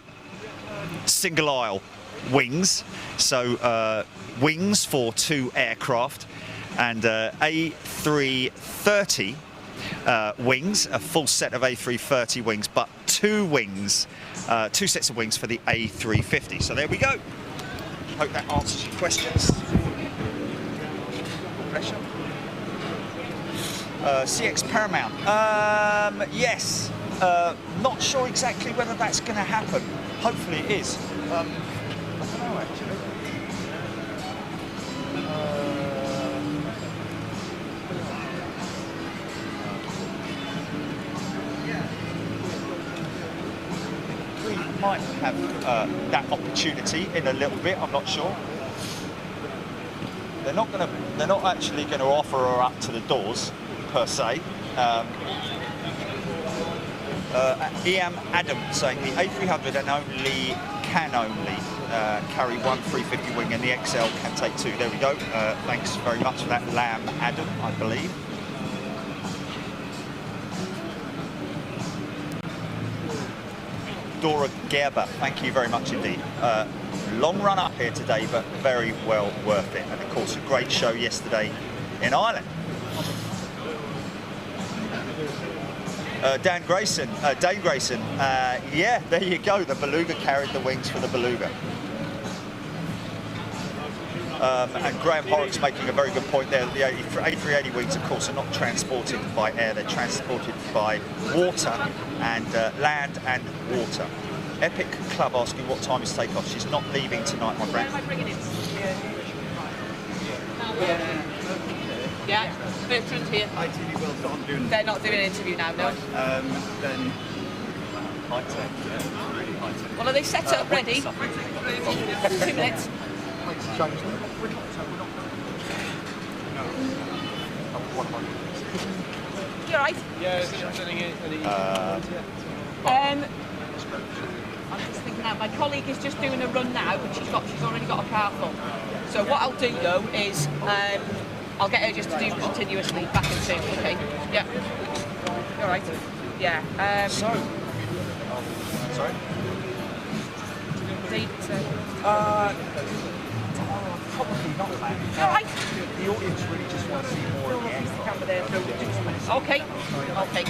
single aisle wings, so wings for 2 aircraft, and A330 wings, a full set of A330 wings, but 2 wings, 2 sets of wings for the A350. So there we go. Hope that answers your questions. Pressure. CX Paramount. Yes. Not sure exactly whether that's going to happen. Hopefully it is. I don't know actually. We might have that opportunity in a little bit. I'm not sure. They're not actually going to offer her up to the doors per se. Ian Adam saying the A300 can only carry 1 350 wing, and the XL can take 2. There we go. Thanks very much for that, Lamb Adam, I believe. Dora Gerber, thank you very much indeed. Long run up here today, but very well worth it. And of course, a great show yesterday in Ireland. Dane Grayson, yeah, there you go. The Beluga carried the wings for the Beluga. And Graham Horrocks making a very good point there. The A380 wings, of course, are not transported by air. They're transported by water and land and water. Epic Club asking what time is takeoff. She's not leaving tonight, my friend. Yeah, Bertrand here. ITV World aren't doing. They're not doing an interview now, no. Then high tech, yeah, really high tech. Well, are they set up ready? 2 minutes. You alright? Yeah, I'm just thinking now, my colleague is just doing a run now, but she's already got a car full. So what I'll do though is I'll get her just to do continuously back and 2. Okay. Yeah. You alright? Yeah. Sorry. Probably not, man. Alright. The audience really just want to see more of the aircraft. Okay. Okay.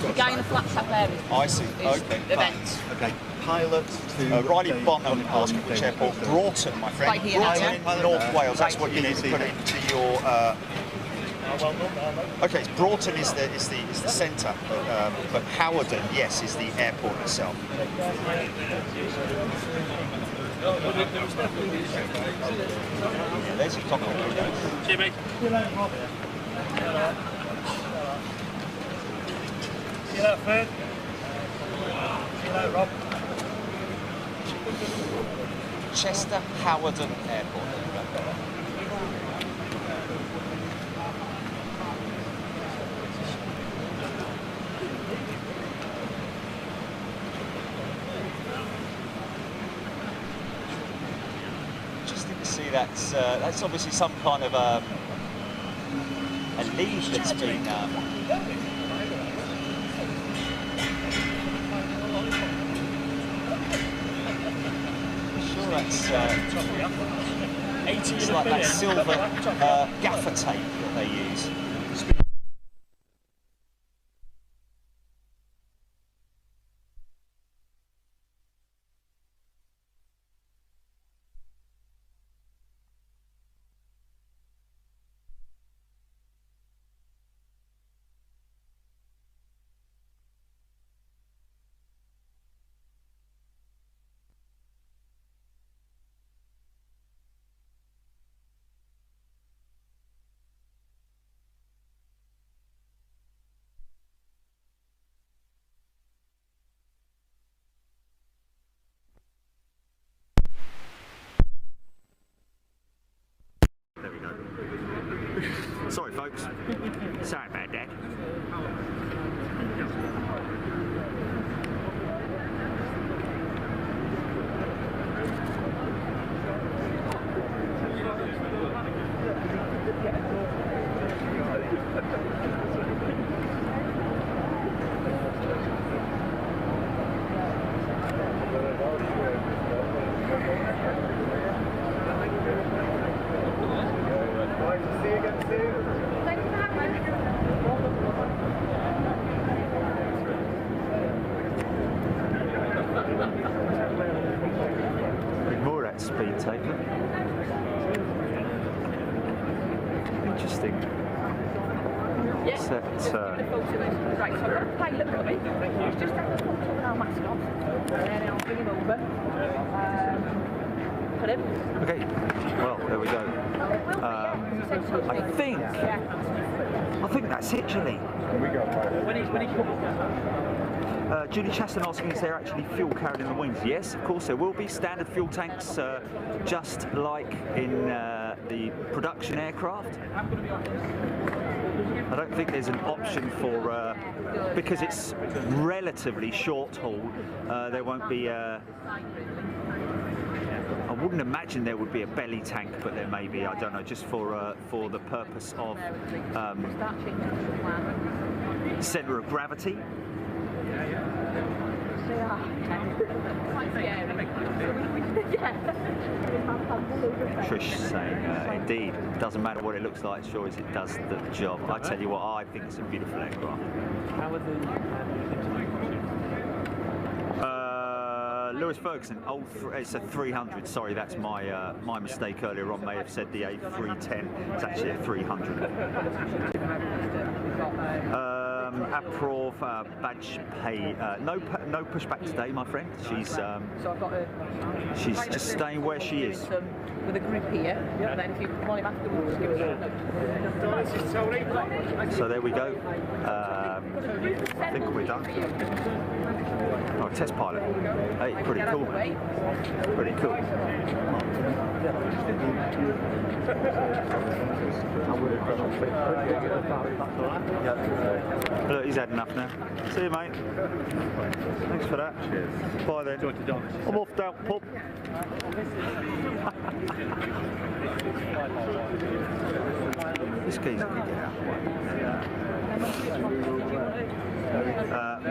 The guy in the flat top there is. I see. Okay. Events. Okay. Pilot to Riley Bonham asking which airport? Broughton, my friend. Right here, Broughton yeah. in North Wales. That's what you need to put into your. Okay, Broughton is the centre, but Hawarden, yes, is the airport itself. There's your cockpit window. Jimmy. See you later, Fred. See you later, Rob. Chester Hawarden Airport. Interesting to see that's obviously some kind of a lead that's been. That's it's like that silver gaffer tape that they use. Sorry about that. Ignore that speed taker. Interesting. Yeah. Set, Right, so I've got a pilot coming. He's just having a photo with our mascot. And then I'll bring him over. Put him. Okay, well, there we go. I think that's it, Julie. When he comes. Julie Chaston asking, is there actually fuel carried in the wings? Yes, of course there will be. Standard fuel tanks, just like in the production aircraft. I don't think there's an option for, because it's relatively short haul, there won't be I wouldn't imagine there would be a belly tank, but there may be, I don't know, just for the purpose of centre of gravity. Trish saying, indeed, doesn't matter what it looks like, sure as it does the job. I tell you what, I think it's a beautiful aircraft. How are the Lewis Ferguson, it's a 300. Sorry, that's my my mistake earlier on. May have said the A310. It's actually a 300. Approv, badge pay. No pushback today, my friend. She's just staying where she is. With a group here, and then if you want him afterwards, give us a So there we go. I think we're done. Oh, test pilot. Hey, pretty cool. Pretty cool. Look, he's had enough now. See you, mate. Thanks for that. Cheers. Bye then. I'm off down pub. This geezer can get out.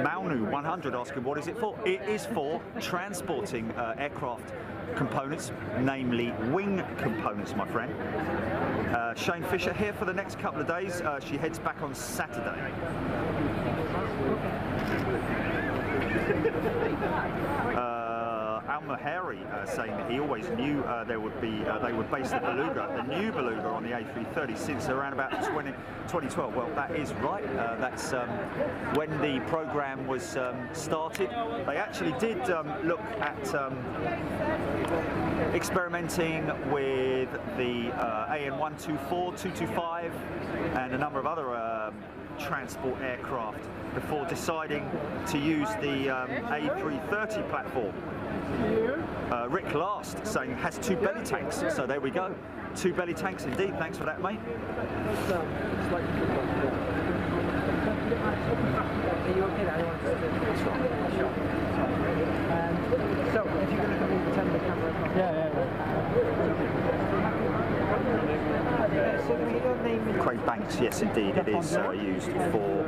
Maunu 100 asking, what is it for? It is for transporting aircraft components, namely wing components, my friend. Shane Fisher here for the next couple of days. She heads back on Saturday. Al Mahari saying that he always knew they would base the Beluga, the new Beluga, on the A330 since around about 2012. Well, that is right. That's when the program was started. They actually did look at experimenting with the AN124, 225, and a number of other transport aircraft before deciding to use the A330 platform. Rick Last saying has 2 belly tanks, so there we go. 2 belly tanks indeed, thanks for that, mate. Are you okay there? So, if you're going to turn the camera across. Craig Banks, yes indeed, it is used for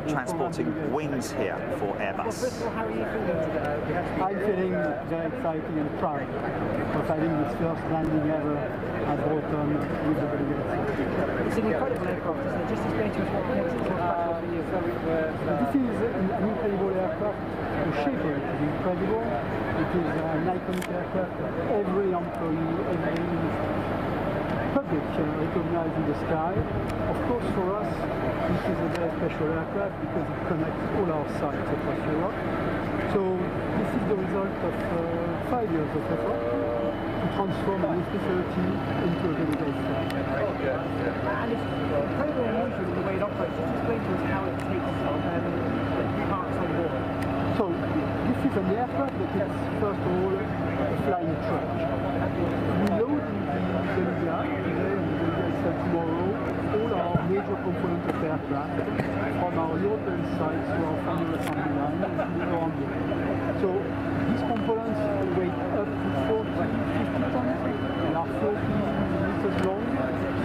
transporting wings here for Airbus. How are you feeling today? I'm feeling very exciting and proud because I think this first landing ever at Broughton with the Beluga XL. It's an incredible aircraft, isn't it? Just explain to us what makes it so special for you. This is an incredible aircraft. The shape of it is incredible. It is an iconic aircraft. Every employee, every public recognized in the sky. Of course, for us, this is a very special aircraft because it connects all our sites across Europe. So this is the result of 5 years of effort to transform an A330 into a Beluga XL. And it's incredibly unusual in the way it operates. Just explain to us how it takes parts on board. So this is an aircraft that is first of all a flying truck. We load the Beluga today on the Beluga XL So tomorrow, all our major components of aircraft, from our European sites to our final assembly line, is around here. So these components weigh up to 40-50 tons and are 30 meters long.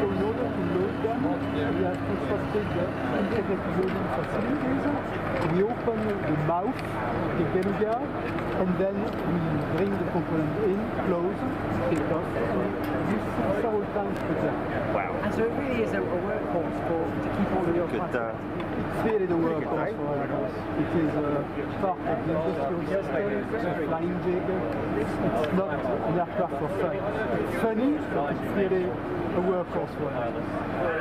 So in order to load them, we have constructed the integrated loading facilities. We open the mouth of the Beluga, and then we bring the component in, close, take off, and use several times per day. Wow. And so it really is a workhorse to keep all of your Good. It's really the workhorse for Airbus. It is part of the industrial system, it's a flying jig. It's not an aircraft for fun. It's funny, but it's really a workhorse for Airbus.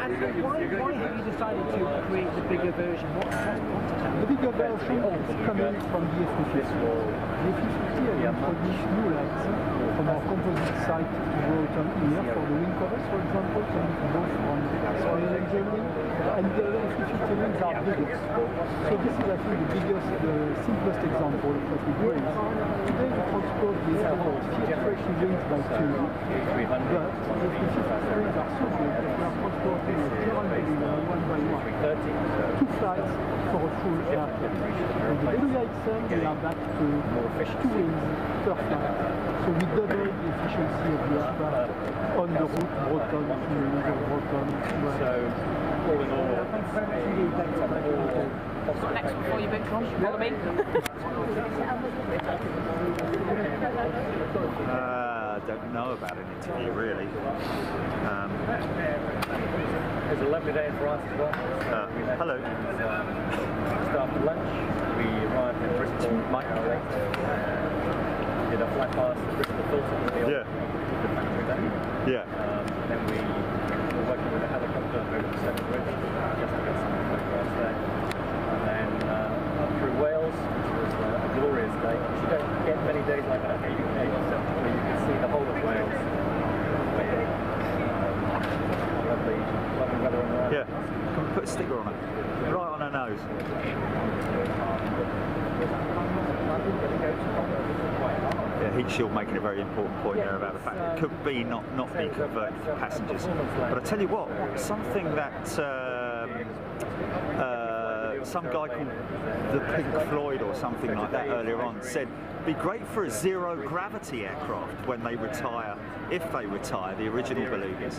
And why have you decided to create the bigger version? What's The bigger version is coming from the A350. The A350 has introduced new legs from our composite site to Broughton here for the wing covers, for example, coming both from Spain and Germany, and the A350 wings are bigger. So this is, I think, the biggest, the simplest example of what we do. Today we transport the Airbus filtration wings by two, but the A350 wings are so big that we are transporting a German one by one. 2 flights for a full aircraft. With the Beluga XL, we are back to 2 wings per flight. So we double the efficiency of the aircraft on the route Broughton to Broughton. So, all in all, What's next before you move on? Follow me. I don't know about an interview really. It's a lovely day for us as well. Hello. Just after lunch, we arrived in Bristol an hour later. Did a fly past the Bristol filter with the factory day. Yeah. Then we were working with a helicopter over the Severn Bridge just to get some photographs there. And then up through Wales, which was a glorious day. You don't get many days like that in the UK, where you can see the whole of Wales. Lovely weather on the road. Yeah. Can we put a sticker on it? Right on her nose. Yeah, heat shield making a very important point there about the fact that it could be not be converted for passengers. But I tell you what, something that some guy called the Pink Floyd or something like that earlier on said be great for a zero gravity aircraft when they retire, if they retire, the original Belugas.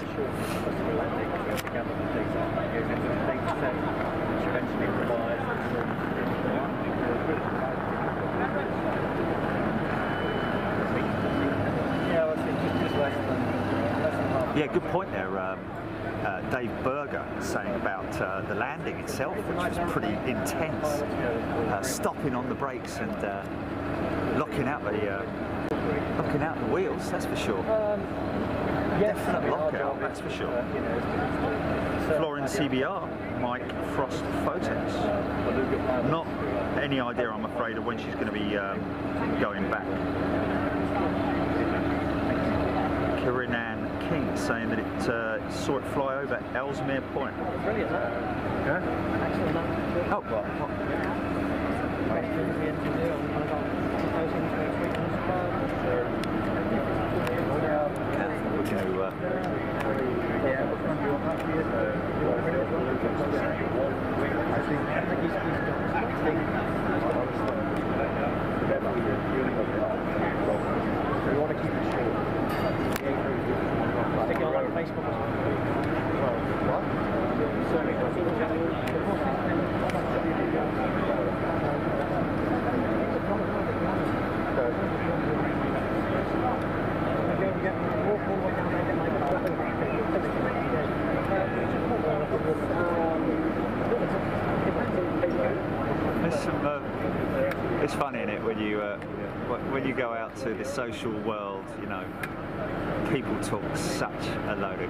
Yeah, good point there. Dave Berger saying about the landing itself, which was pretty intense. Stopping on the brakes and locking out the wheels. That's for sure. Definite lockout. That's for sure. Florin CBR, Mike Frost Photos. Not any idea, I'm afraid, of when she's going to be going back. Kirinan King saying that it saw it fly over Ellesmere Point. Brilliant, that. Yeah? Oh, well, what? We want to keep it short. Stick it on Facebook or something. What? It's funny, isn't it, when you go out to the social world, you know, people talk such a load of,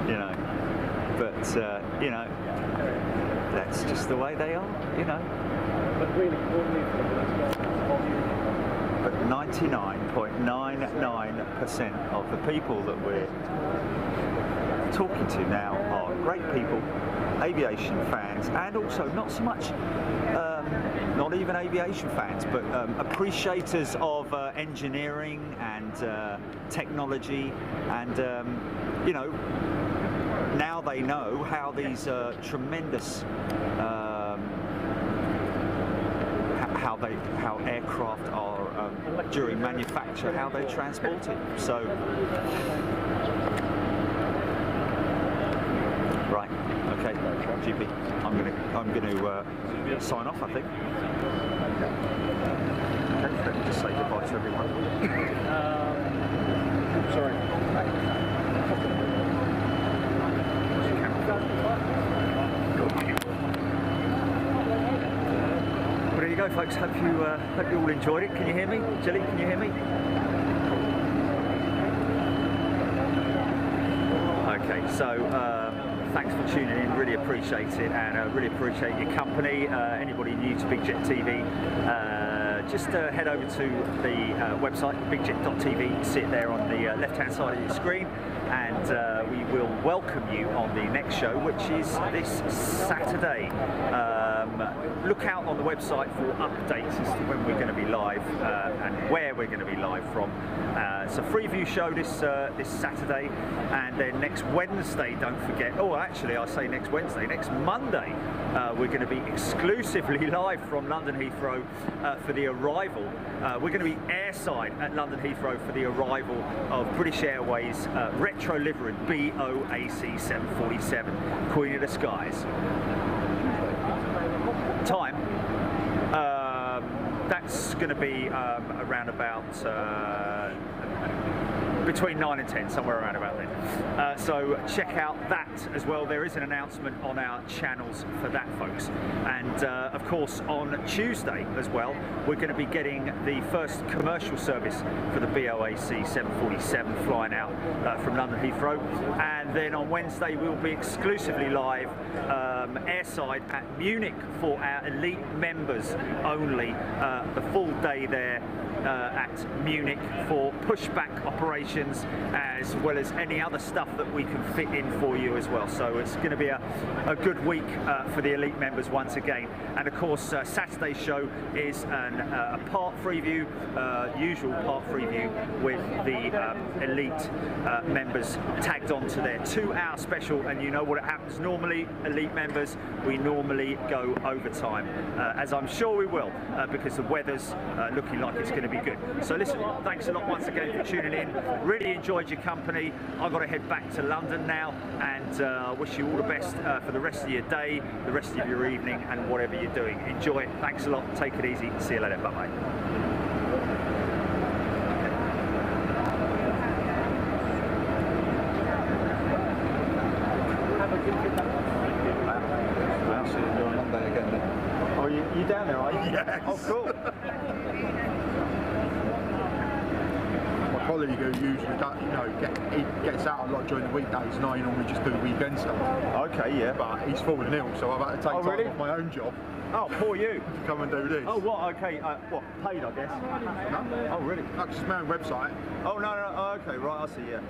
you know, but you know, that's just the way they are, you know. But 99.99% of the people that we're talking to now are great people, aviation fans, and also not so much, not even aviation fans, but appreciators of engineering and technology, and you know, now they know how these tremendous how aircraft are during manufacture, how they're transported. So right, okay, GP, I'm gonna sign off, I think. Okay, let me just say goodbye to everyone. Sorry. Well, there you go, folks. Hope you all enjoyed it. Can you hear me? Jilly, can you hear me? Okay, so thanks for tuning in. Really appreciate it, and really appreciate your company. Anybody new to Big Jet TV, just head over to the website bigjet.tv. See it there on the left-hand side of your screen, and we will welcome you on the next show, which is this Saturday. Look out on the website for updates as to when we're going to be live and where we're going to be live from. It's a free view show this Saturday, and then next Wednesday, don't forget. Oh, actually, I say next Wednesday. Next Monday, we're going to be exclusively live from London Heathrow for the arrival. We're going to be airside at London Heathrow for the arrival of British Airways retro liveried BOAC 747 Queen of the Skies. Time, that's going to be around about between 9 and 10, somewhere around about then. So check out that as well. There is an announcement on our channels for that, folks. And of course on Tuesday as well, we're going to be getting the first commercial service for the BOAC 747 flying out from London Heathrow. And then on Wednesday we'll be exclusively live airside at Munich for our elite members only. The full day there at Munich for pushback operations, as well as any other stuff that we can fit in for you as well. So it's going to be a good week for the elite members once again. And of course Saturday's show is a part preview, usual part preview with the elite members tagged on to their 2-hour special. And you know what happens normally, elite members, we normally go overtime, as I'm sure we will, because the weather's looking like it's going to be good. So listen, thanks a lot once again for tuning in. Really enjoyed your company. I've got to head back to London now, and wish you all the best for the rest of your day, the rest of your evening, and whatever you're doing. Enjoy it. Thanks a lot. Take it easy. See you later. Bye-bye. Oh, you down there, are you? Yes. Oh, cool. My colleague who usually he gets out a lot during the weekdays, and I normally just do the weekend stuff. Okay, yeah. But he's fallen ill, so I've had to take time really? off my own job. Oh, poor you. To come and do this. Oh, what? Okay. What? Paid, I guess. No. Oh, really? No, 'cause it's my own website. Oh, no. Oh, okay, right. I see. Yeah.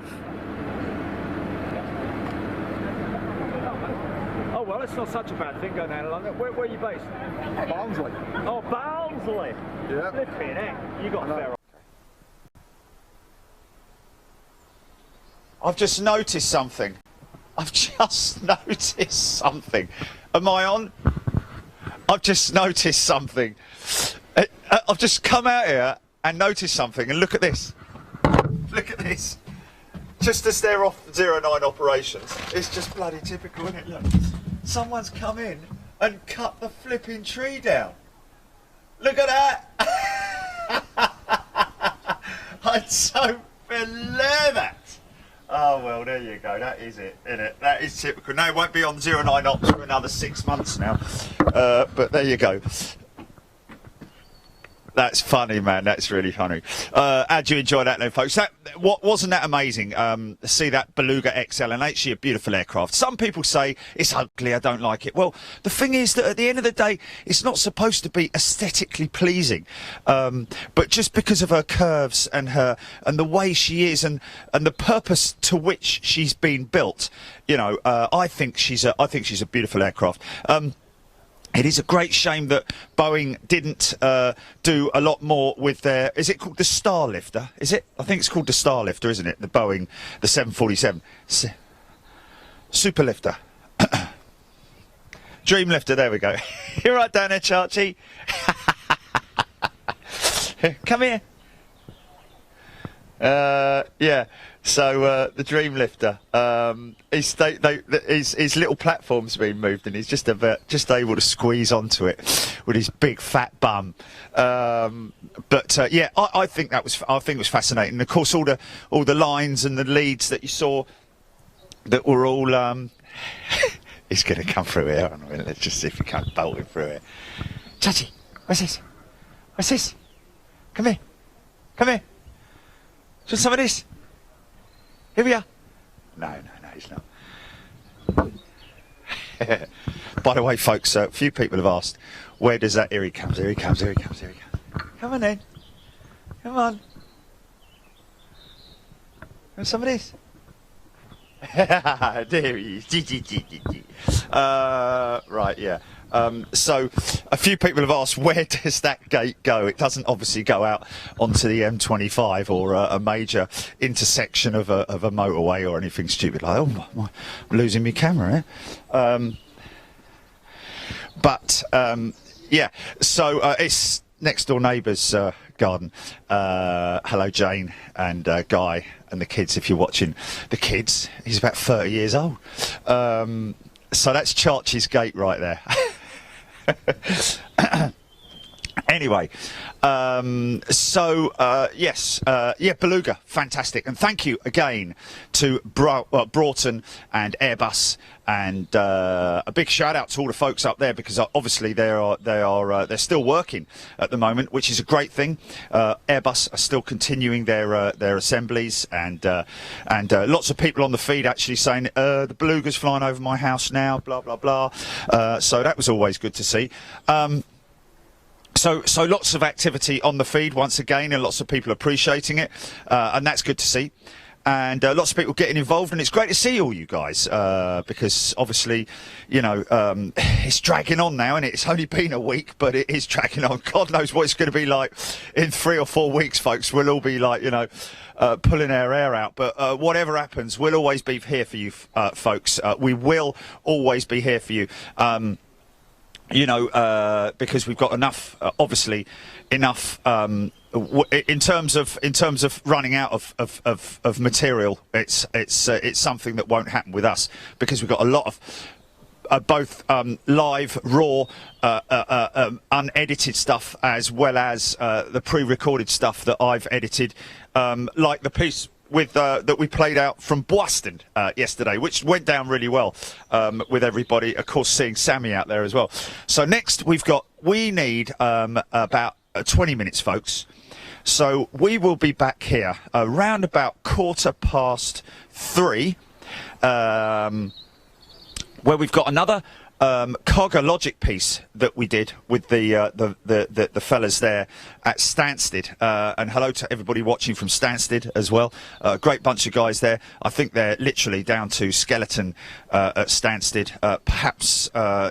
Oh, well, it's not such a bad thing going down to London. Where are you based? Barnsley. Oh, Barnsley. Yeah. Flipping heck. You got a fair. I've just noticed something. Am I on? I've just noticed something. I've just come out here and noticed something, and look at this. Look at this. Just as they're off 09 operations. It's just bloody typical, isn't it? Look. Someone's come in and cut the flipping tree down. Look at that. I'd so believe that. Oh, well, there you go. That is it, isn't it? That is typical. No, it won't be on 09 ops for another 6 months now. But there you go. That's funny, man. That's really funny. How'd you enjoy that, then, folks? Wasn't that amazing? See that Beluga XL, and actually a beautiful aircraft. Some people say it's ugly, I don't like it. Well, the thing is that at the end of the day, it's not supposed to be aesthetically pleasing. But just because of her curves and the way she is and the purpose to which she's been built, you know, I think she's a beautiful aircraft. It is a great shame that Boeing didn't do a lot more with their... Is it called the Star Lifter? Is it? I think it's called the Star Lifter, isn't it? The Boeing, the 747. super lifter. Dream lifter, there we go. You're right down there, Charchie. Come here. Yeah, so the dream lifter, his little platform's been moved and he's just able to squeeze onto it with his big fat bum. Yeah, I think it was fascinating. And of course, all the lines and the leads that you saw that were all. He's going to come through here. Hold on a minute, let's just see if he can't bolt him through here. Chachi, what's this? What's this? Come here. Come here. Do you want some of this? Here we are. No, he's not. By the way, folks, a few people have asked, where does that... Here he comes, here he comes, here he comes, here he comes. Come on then. Come on. Want some of this? There he is. Right, yeah. So a few people have asked, where does that gate go? It doesn't obviously go out onto the M25 or a major intersection of a motorway or anything stupid like that. Oh, I'm losing my camera here. Yeah, so it's next door neighbour's garden. Hello, Jane and Guy and the kids, if you're watching. The kids, he's about 30 years old. So that's Charchie's gate right there. Anyway, yes, yeah, Beluga, fantastic, and thank you again to Broughton and Airbus, and a big shout out to all the folks up there, because obviously they're still working at the moment, which is a great thing. Airbus are still continuing their assemblies, and lots of people on the feed actually saying the Beluga's flying over my house now, blah blah blah. So that was always good to see. So lots of activity on the feed once again, and lots of people appreciating it, and that's good to see. And lots of people getting involved, and it's great to see all you guys, because obviously, you know, it's dragging on now, and it's only been a week, but it is dragging on. God knows what it's going to be like in 3 or 4 weeks, folks. We'll all be like, you know, pulling our hair out. But whatever happens, we'll always be here for you, folks. We will always be here for you. You know, because we've got enough, obviously, enough in terms of running out of material. It's something that won't happen with us, because we've got a lot of both live, raw, unedited stuff, as well as the pre-recorded stuff that I've edited, like the piece with that we played out from Broughton yesterday, which went down really well with everybody, of course, seeing Sammy out there as well. So next we need about 20 minutes, folks. So we will be back here around about 3:15, where we've got another Cargo Logic piece that we did with the fellas there at Stansted, and hello to everybody watching from Stansted as well. Great bunch of guys there. I think they're literally down to skeleton at Stansted, perhaps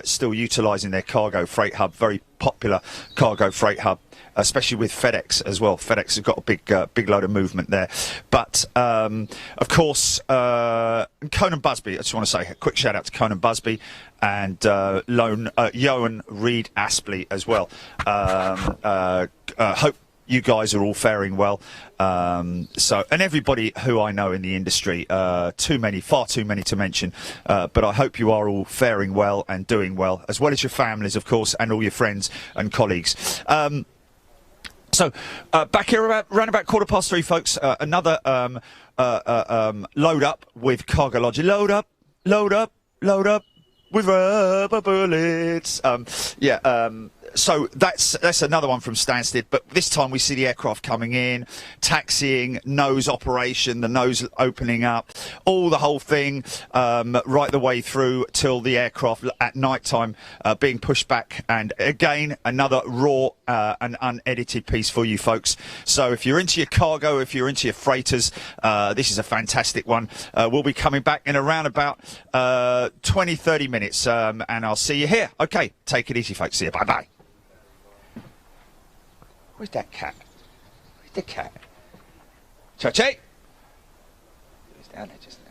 still utilising their cargo freight hub, very popular cargo freight hub, especially with FedEx as well. FedEx has got a big load of movement there. But of course, Conan Busby, I just want to say a quick shout out to Conan Busby and Johan Reed Aspley as well. Hope you guys are all faring well. And everybody who I know in the industry, far too many to mention, but I hope you are all faring well and doing well, as well as your families, of course, and all your friends and colleagues. So back here around about 3:15, folks. Another load up with Cargo Logic. Load up with rubber bullets. So that's another one from Stansted, but this time we see the aircraft coming in, taxiing, nose operation, the nose opening up, the whole thing, right the way through till the aircraft at night time being pushed back. And again, another raw and unedited piece for you folks. So if you're into your cargo, if you're into your freighters, this is a fantastic one. We'll be coming back in around about 20-30 minutes, and I'll see you here. Okay, take it easy, folks. See you. Bye-bye. Where's that cat? Where's the cat? Chachi? He was down there just now.